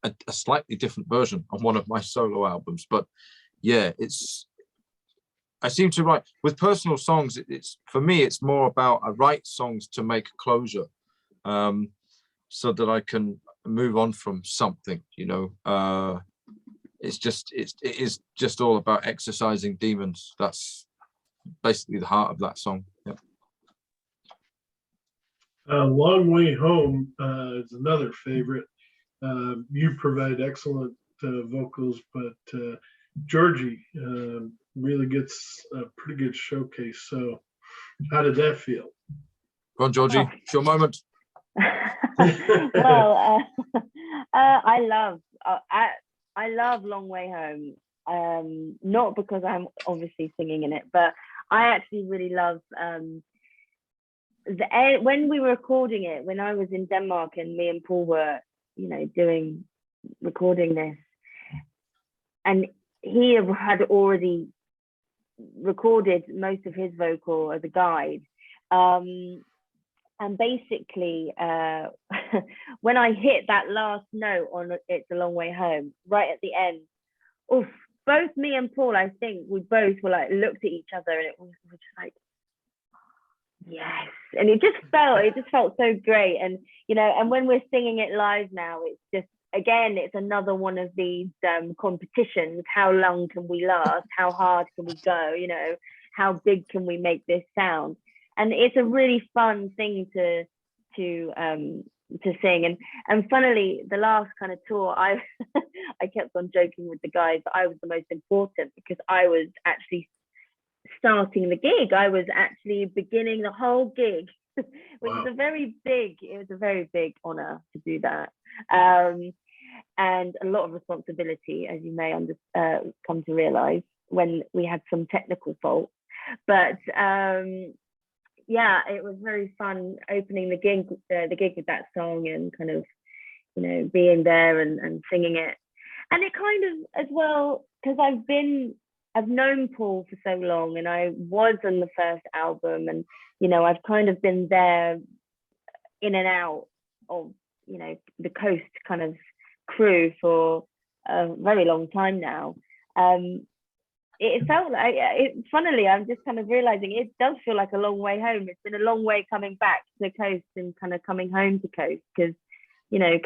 a slightly different version on one of my solo albums. But yeah, I seem to write with personal songs. It's for me, it's more about I write songs to make closure, so that I can move on from something. You know, it is just all about exercising demons. That's basically the heart of that song. Yeah. Long Way Home is another favorite. You provide excellent vocals, but Georgie really gets a pretty good showcase. So how did that feel? Go on, Georgie, it's your moment. Well, I love Long Way Home. Not because I'm obviously singing in it, but I actually really love when we were recording it, when I was in Denmark and me and Paul were, you know, recording this, and he had already recorded most of his vocal as a guide. And basically, when I hit that last note on It's a Long Way Home, right at the end, oof, both me and Paul, I think we both were like, looked at each other, and it was just like, yes. And it just felt so great. And, you know, and when we're singing it live now, it's just, again, it's another one of these competitions. How long can we last? How hard can we go? You know, how big can we make this sound? And it's a really fun thing to sing. And funnily, the last kind of tour, I kept on joking with the guys that I was the most important because I was actually starting the gig. I was actually beginning the whole gig, which Wow. is a very big honor to do that. And a lot of responsibility, as you may come to realize when we had some technical faults. But yeah, it was very fun opening the gig with that song and kind of, you know, being there and singing it. And it kind of, as well, because I've known Paul for so long, and I was on the first album, and, you know, I've kind of been there in and out of, you know, the Coast kind of crew for a very long time now. It felt like, funnily, I'm just kind of realizing it does feel like a long way home. It's been a long way coming back to Coast and kind of coming home to Coast, because, you know,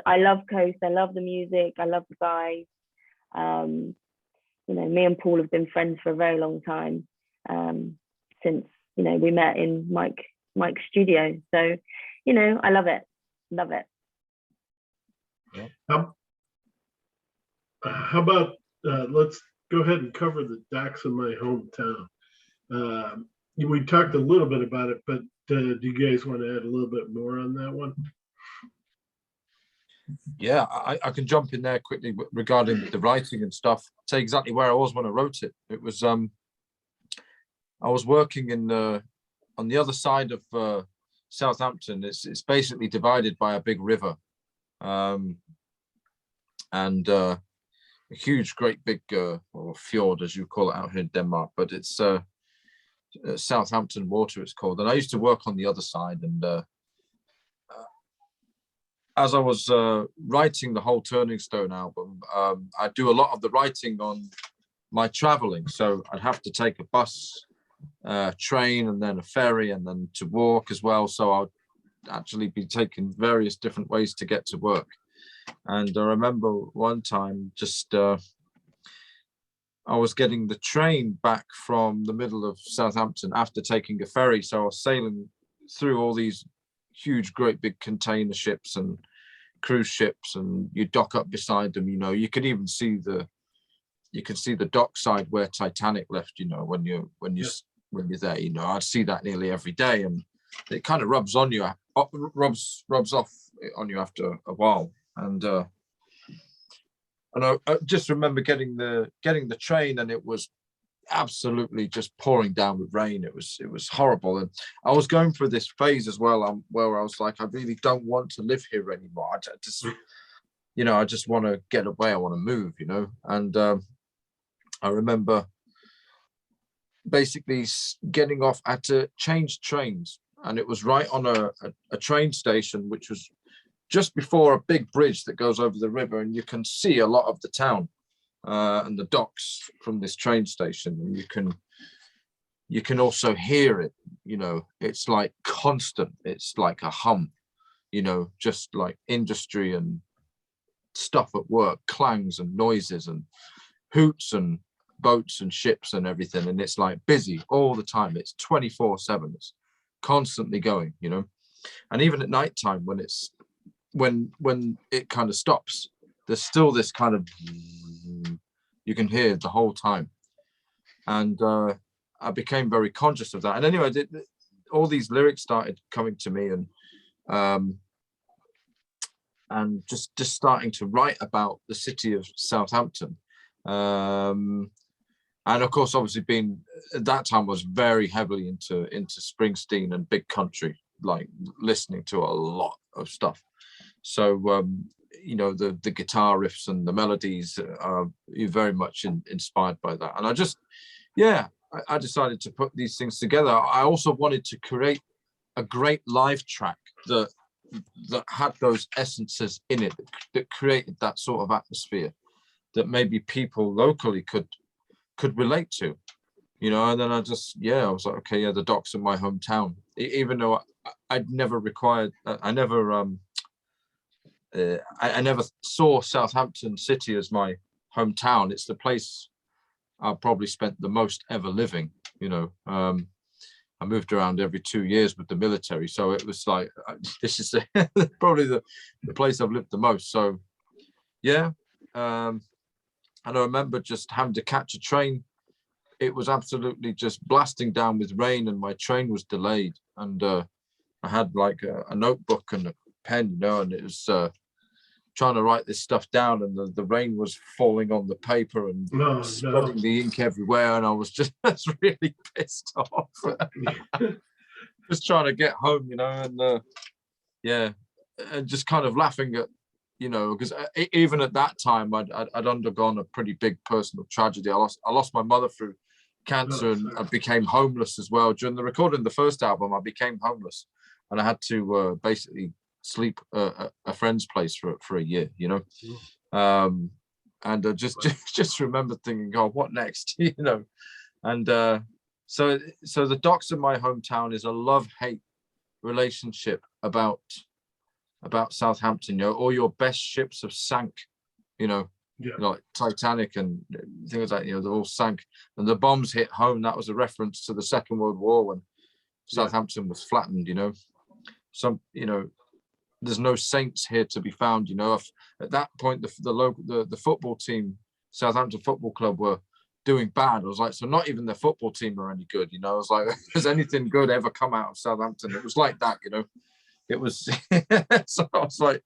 I love Coast. I love the music. I love the guys. You know, me and Paul have been friends for a very long time, since, you know, we met in Mike's studio. So, you know, I love it. Love it. How about let's go ahead and cover the Docks in My Hometown. We talked a little bit about it, but do you guys want to add a little bit more on that one? Yeah, I can jump in there quickly regarding the writing and stuff. Say exactly where I was when I wrote it. It was I was working in on the other side of Southampton. It's basically divided by a big river, and a huge, great big or fjord, as you call it out here in Denmark. But it's Southampton Water, it's called. And I used to work on the other side, and as I was writing the whole Turning Stone album, I do a lot of the writing on my traveling. So I'd have to take a bus, train, and then a ferry, and then to walk as well. So I'd actually be taking various different ways to get to work. And I remember one time just I was getting the train back from the middle of Southampton after taking a ferry. So I was sailing through all these huge, great big container ships and cruise ships, and you dock up beside them. You know, you could even see the dockside where Titanic left. You know, when you're there. You know, I'd see that nearly every day, and it kind of rubs off on you after a while. And I just remember getting the train, and it was absolutely just pouring down with rain. It was horrible, and I was going through this phase as well, where I was like, I really don't want to live here anymore. I just, you know, I just want to get away. I want to move, you know. And I remember basically getting off at to change trains, and it was right on a train station, which was just before a big bridge that goes over the river, and you can see a lot of the town and the docks from this train station, and you can also hear it. You know, it's like constant. It's like a hum, you know, just like industry and stuff at work, clangs and noises and hoots and boats and ships and everything, and it's like busy all the time. It's 24/7. It's constantly going, you know. And even at night time, when it kind of stops, there's still this kind of, you can hear the whole time. And I became very conscious of that. And anyway, all these lyrics started coming to me, and just starting to write about the city of Southampton. And of course, obviously, being at that time was very heavily into Springsteen and big country, like listening to a lot of stuff. So you know, the guitar riffs and the melodies are very much inspired by that. And I just, yeah, I decided to put these things together. I also wanted to create a great live track that had those essences in it, that created that sort of atmosphere that maybe people locally could relate to, you know. And then I was like, okay, yeah, the docks in my hometown, even though I'd never required, I never saw Southampton City as my hometown. It's the place I probably spent the most ever living, you know. I moved around every 2 years with the military, so it was like, this is probably the place I've lived the most. So yeah, and I remember just having to catch a train. It was absolutely just blasting down with rain, and my train was delayed, and I had like a notebook and a pen, you know, and it was trying to write this stuff down, and the rain was falling on the paper and spreading the ink everywhere, and I was just really pissed off. Just trying to get home, you know, and yeah, and just kind of laughing at, you know, because even at that time I'd undergone a pretty big personal tragedy. I lost my mother through cancer, and I became homeless as well. During the recording of the first album, I became homeless, and I had to basically sleep at a friend's place for a year, you know. And I just remember thinking, oh, what next? You know. And so the docks in my hometown is a love-hate relationship about Southampton. You know, all your best ships have sank, you know. Yeah. You know, like Titanic and things like that, you know, they all sank, and the bombs hit home. That was a reference to the Second World War, when Southampton was flattened, you know. Some, you know, there's no saints here to be found, you know. At that point, the football team, Southampton Football Club, were doing bad. I was like, so not even the football team are any good, you know. I was like, has anything good ever come out of Southampton? It was like that, you know. It was so I was like,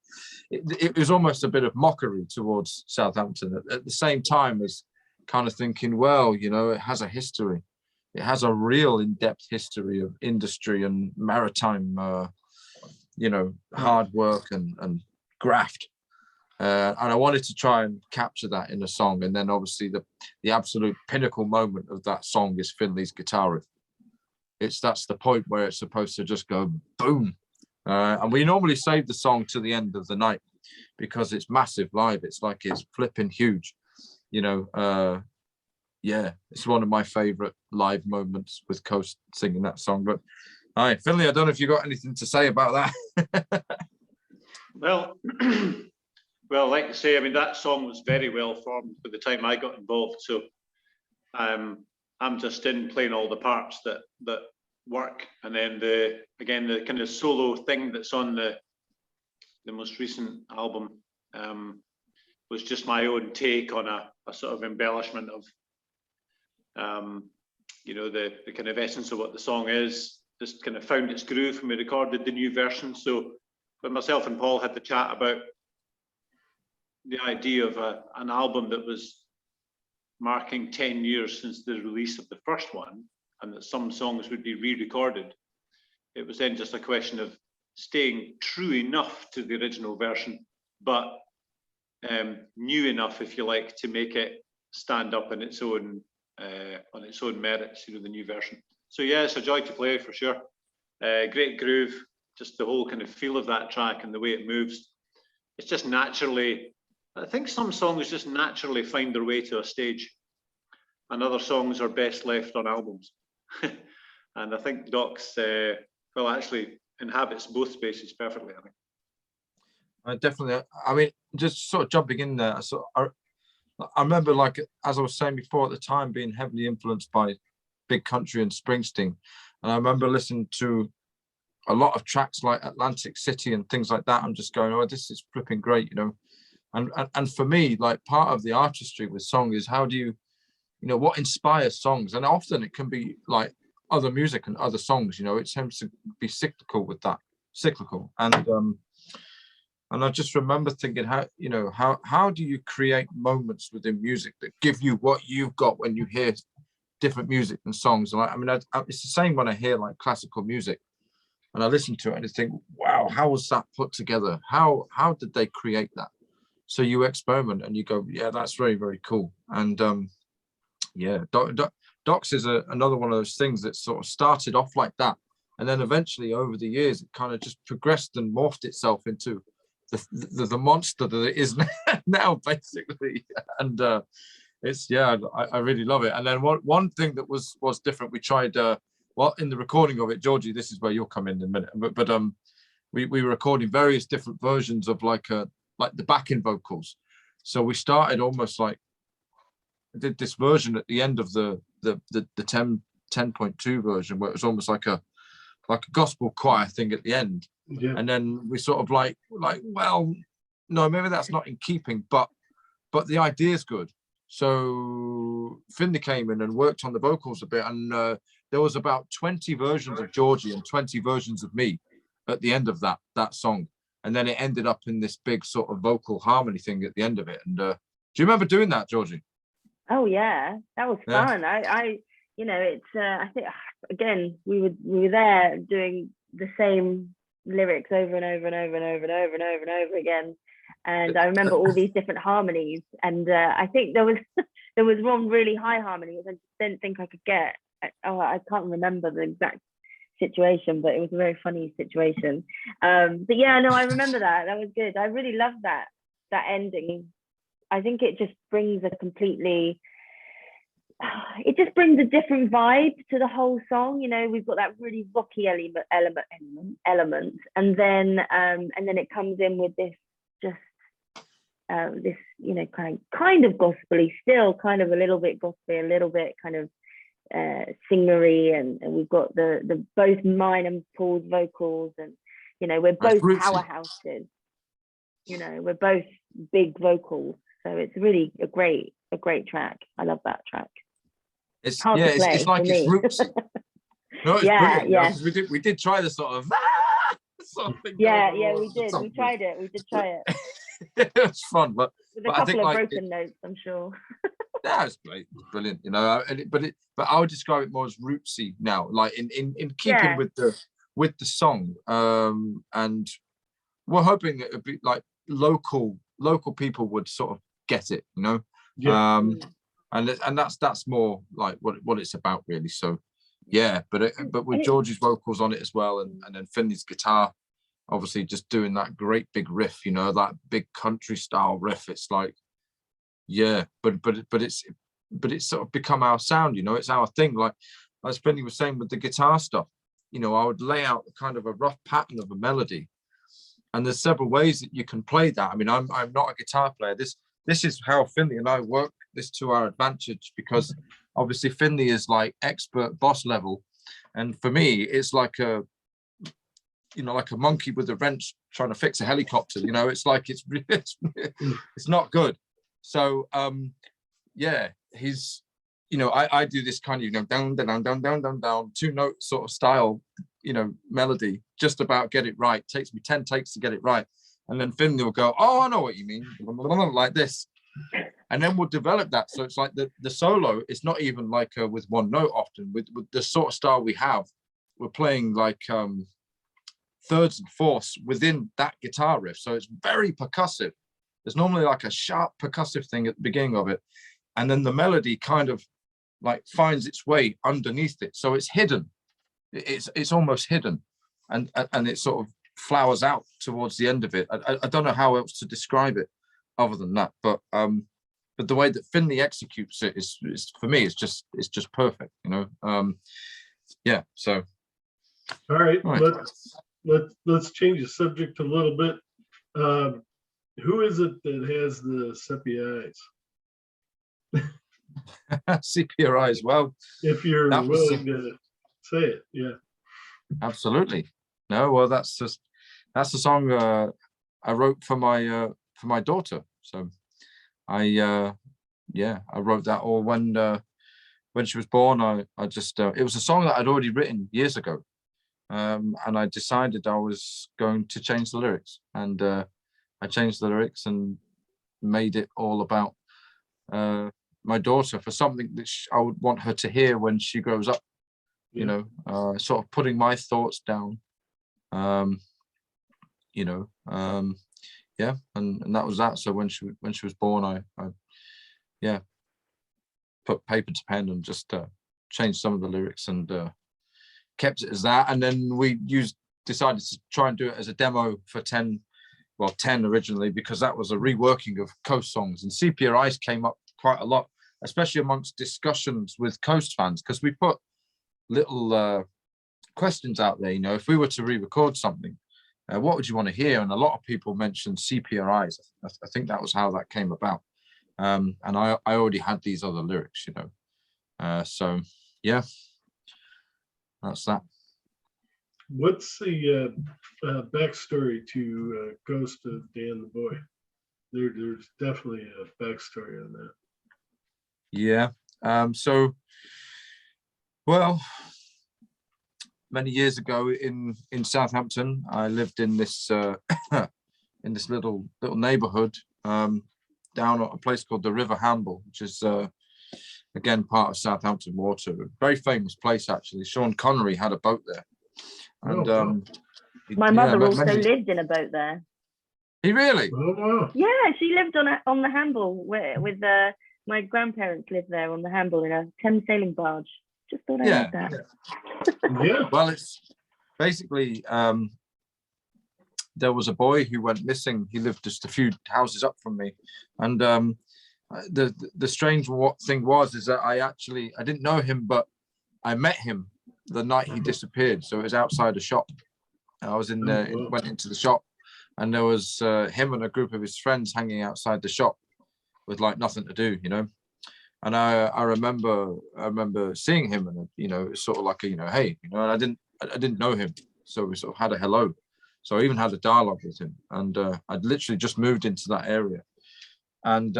it was almost a bit of mockery towards Southampton at the same time as kind of thinking, well, you know, it has a history. It has a real in-depth history of industry and maritime, you know, hard work and graft. And I wanted to try and capture that in a song. And then obviously the absolute pinnacle moment of that song is Finley's guitar riff. That's the point where it's supposed to just go boom. And we normally save the song to the end of the night because it's massive live. It's like it's flipping huge, you know. Yeah, it's one of my favorite live moments with Coast singing that song. But hi, Finley, I don't know if you got anything to say about that. Well, well, like I say, I mean, that song was very well formed by the time I got involved. So I'm just in playing all the parts that work. And then the kind of solo thing that's on the most recent album was just my own take on a sort of embellishment of you know, the kind of essence of what the song is. Just kind of found its groove when we recorded the new version. So when myself and Paul had the chat about the idea of an album that was marking 10 years since the release of the first one, and that some songs would be re-recorded, it was then just a question of staying true enough to the original version, but new enough, if you like, to make it stand up on its own merits, you know, the new version. So yeah, it's a joy to play for sure. Great groove, just the whole kind of feel of that track and the way it moves. It's just naturally, I think some songs just naturally find their way to a stage, and other songs are best left on albums. And I think Doc's, well, actually inhabits both spaces perfectly, I think. Definitely. I mean, just sort of jumping in there. So I remember, like, as I was saying before, at the time being heavily influenced by Big Country and Springsteen. And I remember listening to a lot of tracks like Atlantic City and things like that. I'm just going, oh, this is flipping great, you know. And for me, like, part of the artistry with song is how do you know, what inspires songs? And often it can be like other music and other songs, you know, it tends to be cyclical with that, and I just remember thinking, how do you create moments within music that give you what you've got when you hear different music and songs? And I mean, it's the same when I hear like classical music, and I listen to it and I think, wow, how was that put together? How did they create that? So you experiment and you go, yeah, that's very, very cool. And yeah, Docs is another one of those things that sort of started off like that, and then eventually over the years it kind of just progressed and morphed itself into the monster that it is now, basically. And it's, yeah, I really love it. And then one thing that was different, we tried well, in the recording of it, Georgie, this is where you'll come in a minute, but we were recording various different versions of like the backing vocals. So we started almost like, did this version at the end of the 10.2 version, where it was almost like a gospel choir thing at the end. Yeah. And then we sort of like, well, no, maybe that's not in keeping, but the idea is good. So Finley came in and worked on the vocals a bit, and there was about 20 versions of Georgie and 20 versions of me at the end of that song. And then it ended up in this big sort of vocal harmony thing at the end of it. And do you remember doing that, Georgie? Oh yeah, that was Yeah. fun. I you know, it's I think again we were there doing the same lyrics over and over and over and over and over and over and over again, and I remember all these different harmonies, and I think there was one really high harmony which I just didn't think I could get. I can't remember the exact situation, but it was a very funny situation. But yeah, no, I remember that was good. I really loved that ending. I think it just brings a different vibe to the whole song. You know, we've got that really rocky element, and then it comes in with this just this, you know, kind of gospely, still kind of a little bit gospely, a little bit kind of singery, and we've got the both mine and Paul's vocals, and you know, we're both powerhouses. You know, we're both big vocals. So it's really a great track. I love that track. It's hard to play it's like for it's me. rootsy. No, it's brilliant. Yeah. We did try the sort of sort of thing Yeah, going yeah, on we at the did. top We of tried it. We did try it it. It was fun, but with a I think couple of like broken notes, I'm sure. yeah, it's great, it's brilliant, you know. But I would describe it more as rootsy now, like in keeping Yeah. with the song. And we're hoping that it'd be like local people would sort of get it, you know. Yeah. And that's more like what it's about really. So yeah, but with And George's vocals on it as well, and then Finley's guitar, obviously just doing that great big riff, you know, that big country style riff. It's like, yeah, but it's sort of become our sound, you know, it's our thing. Like as Finley was saying with the guitar stuff, you know, I would lay out kind of a rough pattern of a melody, and there's several ways that you can play that. I mean, I'm not a guitar player. This is how Finley and I work this to our advantage, because obviously Finley is like expert boss level, and for me it's like a, you know, like a monkey with a wrench trying to fix a helicopter, you know. It's like it's not good. So yeah, he's, you know, I do this kind of, you know, down down down down down down 2-note sort of style, you know, melody, just about get it right. Takes me 10 takes to get it right, and then Finley will go, oh, I know what you mean, like this, and then we'll develop that. So it's like the solo, it's not even like with one note. Often with the sort of style we have, we're playing like thirds and fourths within that guitar riff, so it's very percussive. There's normally like a sharp percussive thing at the beginning of it, and then the melody kind of like finds its way underneath it, so it's hidden. It's almost hidden, and it sort of flowers out towards the end of it. I don't know how else to describe it other than that, but the way that Finley executes it is for me, it's just perfect, you know. Yeah, so All right, right. let's change the subject a little bit. Who is it that has the sepia eyes? CPRI as well. If you're That was willing to say it, yeah. absolutely. No, well, that's the song I wrote for my daughter. So I wrote that all when she was born. I just it was a song that I'd already written years ago, and I decided I was going to change the lyrics, and I changed the lyrics and made it all about my daughter, for something that I would want her to hear when she grows up. You know, sort of putting my thoughts down. You know, yeah, and that was that. So when she was born, I yeah, put paper to pen and just changed some of the lyrics and kept it as that. And then we decided to try and do it as a demo for 10 originally, because that was a reworking of Coast songs, and Sepia Eyes came up quite a lot, especially amongst discussions with Coast fans, because we put little questions out there, you know, if we were to re-record something, what would you want to hear? And a lot of people mentioned Sepia Eyes. I think that was how that came about. And I already had these other lyrics, you know. So yeah, that's that. What's the backstory to Ghost of Dan the Boy? There's definitely a backstory on that. Yeah. So, well, many years ago in Southampton, I lived in this in this little neighborhood down at a place called the River Hamble, which is again part of Southampton Water. A very famous place, actually. Sean Connery had a boat there, and my mother also lived in a boat there. He really? Oh, wow. Yeah, she lived on the Hamble with my grandparents lived there on the Hamble in a Thames sailing barge. Just thought I had that. Yeah. Well, it's basically there was a boy who went missing. He lived just a few houses up from me, and the strange thing is that I didn't know him, but I met him the night he disappeared. So it was outside a shop. I was went into the shop, and there was him and a group of his friends hanging outside the shop with like nothing to do, you know. And I remember seeing him, and you know, it's sort of like a, you know, hey, you know, and I didn't know him, so we sort of had a hello. So I even had a dialogue with him, and I'd literally just moved into that area. And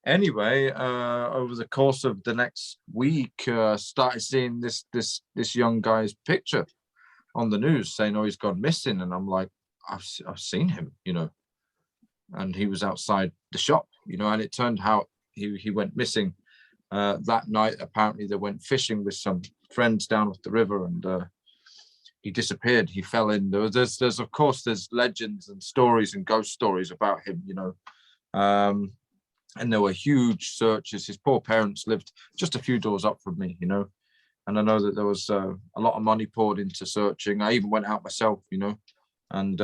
anyway, over the course of the next week, started seeing this young guy's picture on the news saying, oh, he's gone missing. And I'm like, I've seen him, and he was outside the shop, and it turned out he went missing that night. Apparently they went fishing with some friends down off the river, and he disappeared. He fell in. There's of course there's legends and stories and ghost stories about him, and there were huge searches. His poor parents lived just a few doors up from me, and I know that there was a lot of money poured into searching. I even went out myself, and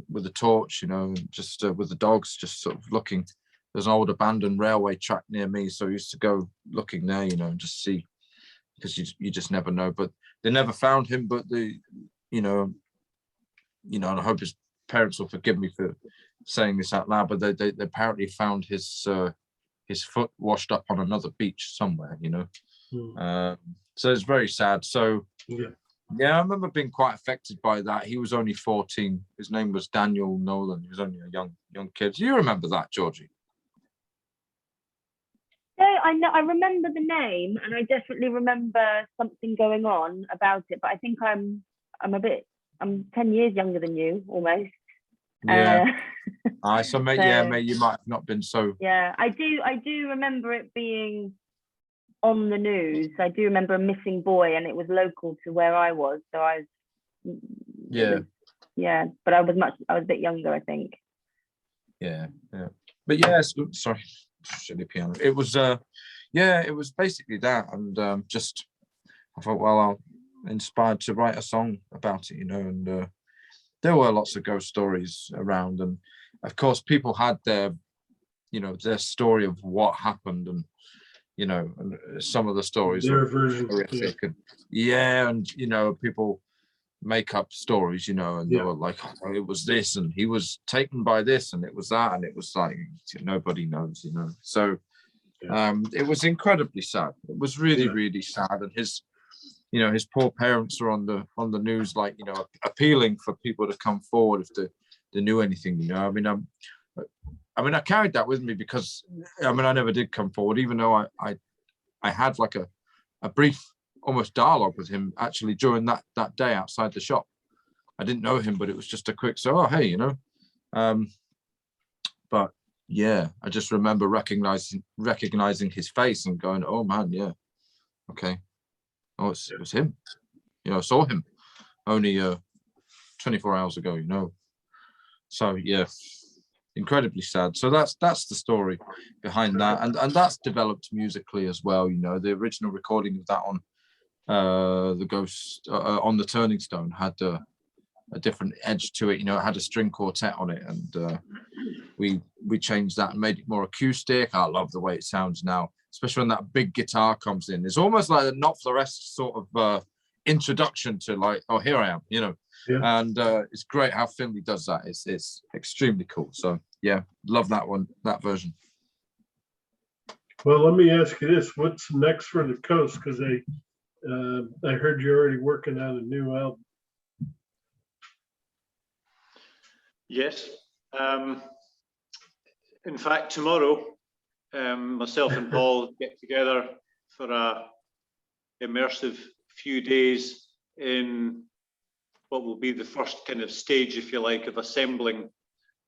with a torch, just with the dogs, just sort of looking. There's an old abandoned railway track near me, so I used to go looking there, and just see, because you just never know. But they never found him. But and I hope his parents will forgive me for saying this out loud, but they apparently found his foot washed up on another beach somewhere, so it's very sad. So yeah, I remember being quite affected by that. He was only 14. His name was Daniel Nolan. He was only a young kid. Do you remember that, Georgie? Yeah, I know. I remember the name, and I definitely remember something going on about it. But I think I'm 10 years younger than you, almost. Yeah. So mate, so, mate, you might have not been so. Yeah, I do remember it being on the news. I do remember a missing boy, and it was local to where I was. So I was. But I was a bit younger, I think. Yeah. But yes, sorry. Silly piano. It was it was basically that, and I thought, well, I'm inspired to write a song about it, and there were lots of ghost stories around, and of course people had their story of what happened, and and some of the stories Their were versions, horrific, and people make up stories, and they were like, oh, it was this, and he was taken by this, and it was that, and it was like nobody knows, so it was incredibly sad. It was really sad, and his poor parents were on the news, like appealing for people to come forward if they knew anything. I mean I carried that with me, because I never did come forward, even though I had like a brief almost dialogue with him actually during that day outside the shop. I didn't know him, but it was just a quick, so, oh, hey, but yeah, I just remember recognizing his face and going, oh man, yeah, okay, oh, it was him. I saw him only 24 hours ago, so yeah, incredibly sad. So that's the story behind that, and that's developed musically as well. The original recording of that on the Ghost on the Turning Stone had a different edge to it. It had a string quartet on it, and we changed that and made it more acoustic. I love the way it sounds now, especially when that big guitar comes in. It's almost like a Knopfler-esque sort of introduction to, like, oh, here I am, and it's great how Finley does that. It's extremely cool. So yeah, love that one, that version. Well, let me ask you this: what's next for the Coast? Because I heard you're already working on a new album. Yes. In fact, tomorrow, myself and Paul get together for a immersive few days in what will be the first kind of stage, if you like, of assembling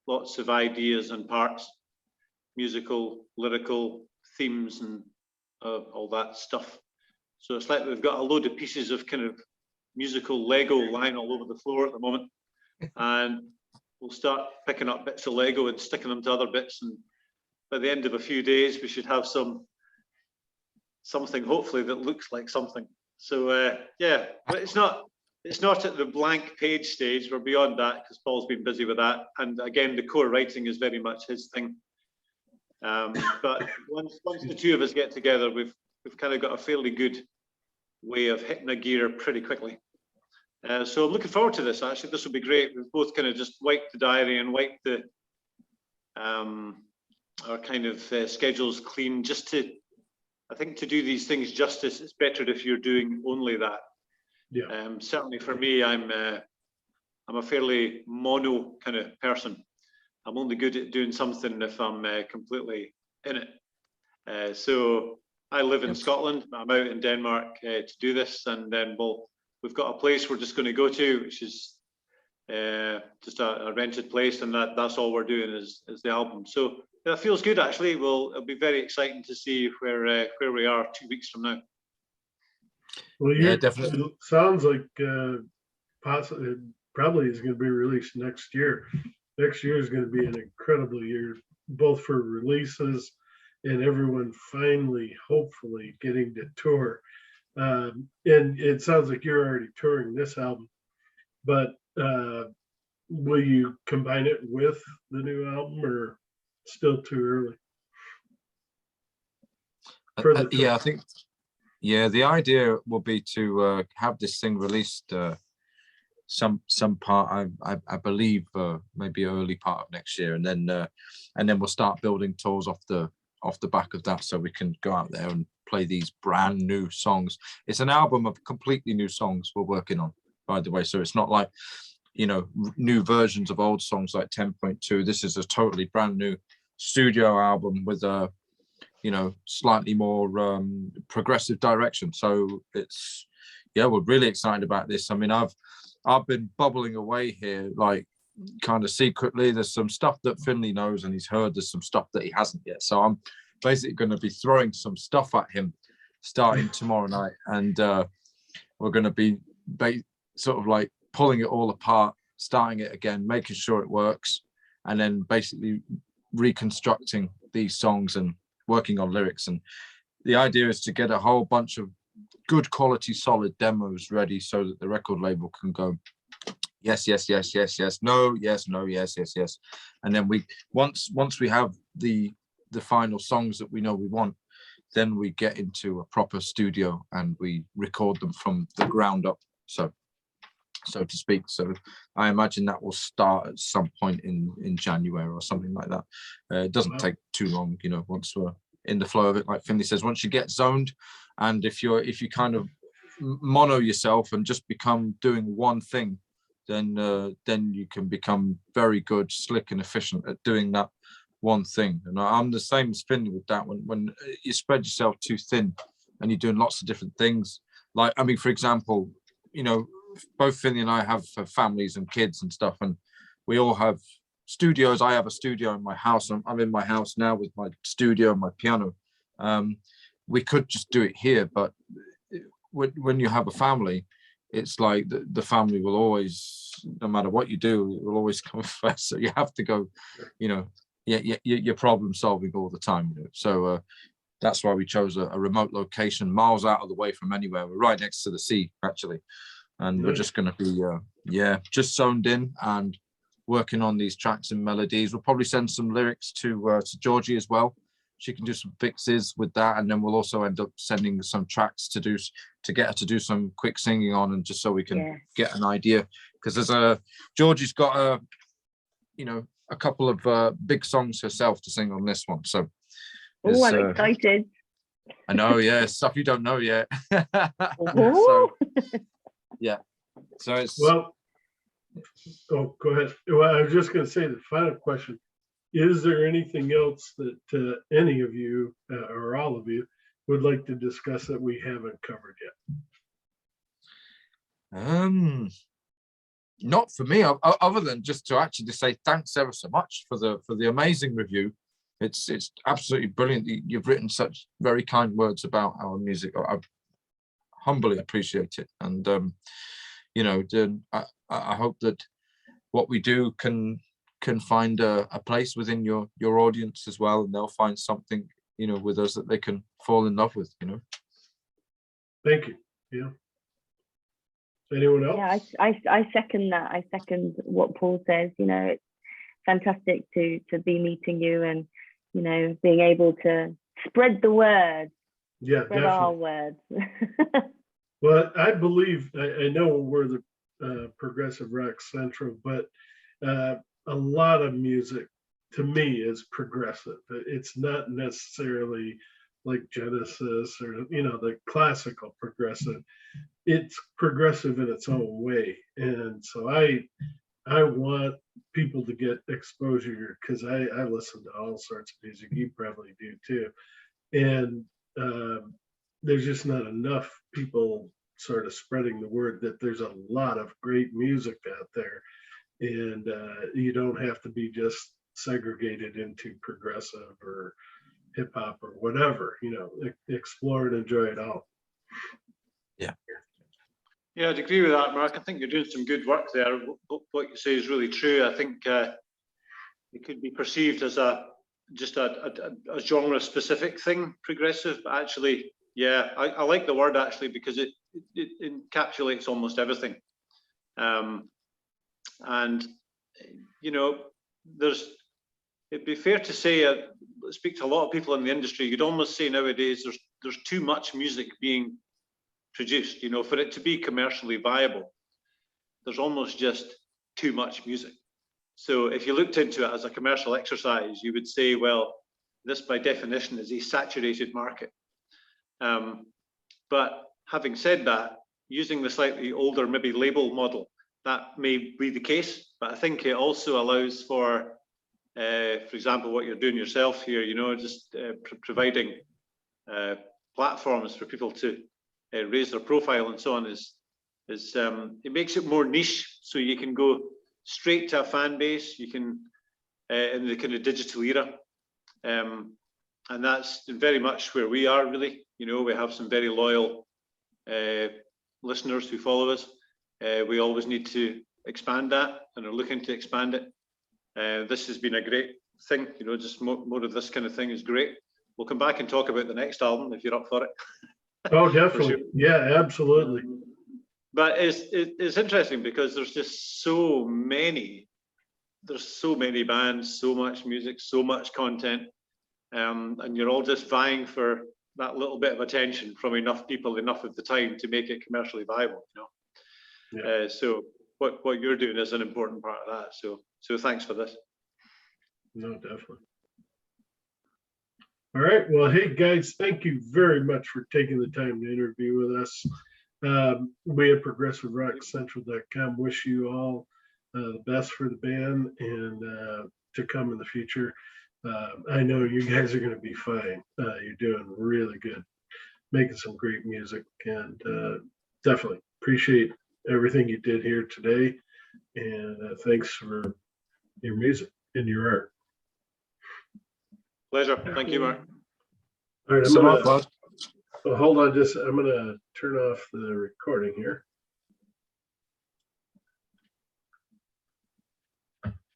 lots of ideas and parts, musical, lyrical, themes, and all that stuff. So it's like we've got a load of pieces of kind of musical Lego lying all over the floor at the moment, and we'll start picking up bits of Lego and sticking them to other bits, and by the end of a few days we should have something hopefully that looks like something. So yeah, but it's not at the blank page stage. We're beyond that, because Paul's been busy with that, and again the core writing is very much his thing. But once the two of us get together, we've kind of got a fairly good way of hitting a gear pretty quickly. So I'm looking forward to this. Actually, this will be great. We've both kind of just wiped the diary and wiped the our kind of schedules clean, just to, I think, to do these things justice, it's better if you're doing only that. Yeah. Certainly for me, I'm a fairly mono kind of person. I'm only good at doing something if I'm completely in it. So I live in Scotland. I'm out in Denmark to do this, and then we'll we've got a place we're just going to go to, which is just a rented place, and that's all we're doing is the album. So that feels good, actually. It'll be very exciting to see where we are 2 weeks from now. Well, Yeah, definitely. it sounds like possibly probably is going to be released next year. Next year is going to be an incredible year, both for releases and everyone finally, hopefully, getting to tour. And it sounds like you're already touring this album, but will you combine it with the new album, or still too early? For the Yeah, I think. Yeah, the idea will be to have this thing released some part. I believe maybe early part of next year, and then we'll start building tours off the back of that, so we can go out there and play these brand new songs. It's an album of completely new songs we're working on, by the way. So it's not like, you know, new versions of old songs like 10.2. This is a totally brand new studio album with a, you know, slightly more progressive direction. So it's, yeah, we're really excited about this. I mean, I've been bubbling away here, like kind of secretly. There's some stuff that Finley knows and he's heard. There's some stuff that he hasn't yet. So I'm basically going to be throwing some stuff at him starting tomorrow night, and we're going to be sort of like pulling it all apart, starting it again, making sure it works, and then basically reconstructing these songs and working on lyrics. And the idea is to get a whole bunch of good quality solid demos ready so that the record label can go yes, yes, yes, yes, yes, no, yes, no, yes, yes, yes. And then we once we have the final songs that we know we want, then we get into a proper studio and we record them from the ground up, so to speak. So I imagine that will start at some point in January or something like that. It doesn't take too long, you know, once we're in the flow of it. Like Finley says, once you get zoned, and if you kind of mono yourself and just become doing one thing, then you can become very good, slick and efficient at doing that one thing. And I'm the same as Finley with that. When you spread yourself too thin and you're doing lots of different things, like, I mean, for example, you know, both Finley and I have families and kids and stuff, and we all have studios. I have a studio in my house. I'm in my house now with my studio and my piano. We could just do it here, but when you have a family, it's like the family will always, no matter what you do, it will always come first. So you have to go, you know, you're problem solving all the time. You know? So that's why we chose a remote location, miles out of the way from anywhere. We're right next to the sea, actually. And we're just going to be, just zoned in and working on these tracks and melodies. We'll probably send some lyrics to Georgie as well. She can do some fixes with that, and then we'll also end up sending some tracks to get her to do some quick singing on, and just so we can get an idea. Because Georgie's got a couple of big songs herself to sing on this one. So oh, I'm excited. I know, yeah, stuff you don't know yet. So, yeah. So it's well. Oh, go ahead. Well, I was just going to say the final question. Is there anything else that any of you or all of you would like to discuss that we haven't covered yet? Not for me, other than just to actually say thanks ever so much for the amazing review. It's absolutely brilliant. You've written such very kind words about our music. I humbly appreciate it, and I hope that what we do can find a place within your audience as well, and they'll find something, you know, with us that they can fall in love with, you know. Thank you. Yeah. Anyone else? Yeah, I second that. I second what Paul says. You know, it's fantastic to be meeting you, and, you know, being able to spread the word. Yeah, spread definitely. our words. Well, I believe, I know we're the Progressive Rock Central, but a lot of music to me is progressive. It's not necessarily like Genesis or, you know, the classical progressive. It's progressive in its own way. And so I want people to get exposure, because I listen to all sorts of music. You probably do too. And there's just not enough people sort of spreading the word that there's a lot of great music out there, and you don't have to be just segregated into progressive or hip hop or whatever. Explore and enjoy it all. Yeah, I'd agree with that, Mark. I think you're doing some good work there. What you say is really true. I think it could be perceived as just a genre-specific thing, progressive, but actually, yeah, I like the word actually because it encapsulates almost everything. And it'd be fair to say, I speak to a lot of people in the industry, you'd almost say nowadays there's too much music being produced, for it to be commercially viable. There's almost just too much music. So if you looked into it as a commercial exercise, you would say, well, this by definition is a saturated market. But having said that, using the slightly older, maybe label model, that may be the case, but I think it also allows for example, what you're doing yourself here, just providing platforms for people to raise their profile and so on it makes it more niche, so you can go straight to a fan base. You can in the kind of digital era, and that's very much where we are really. We have some very loyal listeners who follow us. We always need to expand that and are looking to expand it. This has been a great thing, just more of this kind of thing is great. We'll come back and talk about the next album if you're up for it. Oh, definitely. Sure. Yeah, absolutely. But it's interesting because there's just so many bands, so much music, so much content, and you're all just vying for that little bit of attention from enough people, enough of the time to make it commercially viable. Yeah. So what you're doing is an important part of that. So thanks for this. No, definitely. All right. Well, hey guys, thank you very much for taking the time to interview with us. We at ProgressiveRockCentral.com wish you all the best for the band and to come in the future. I know you guys are going to be fine. You're doing really good, making some great music, and definitely appreciate everything you did here today. And thanks for your music and your art. Pleasure. Thank you, Mark. All right, So much, bud. hold on, I'm gonna turn off the recording here.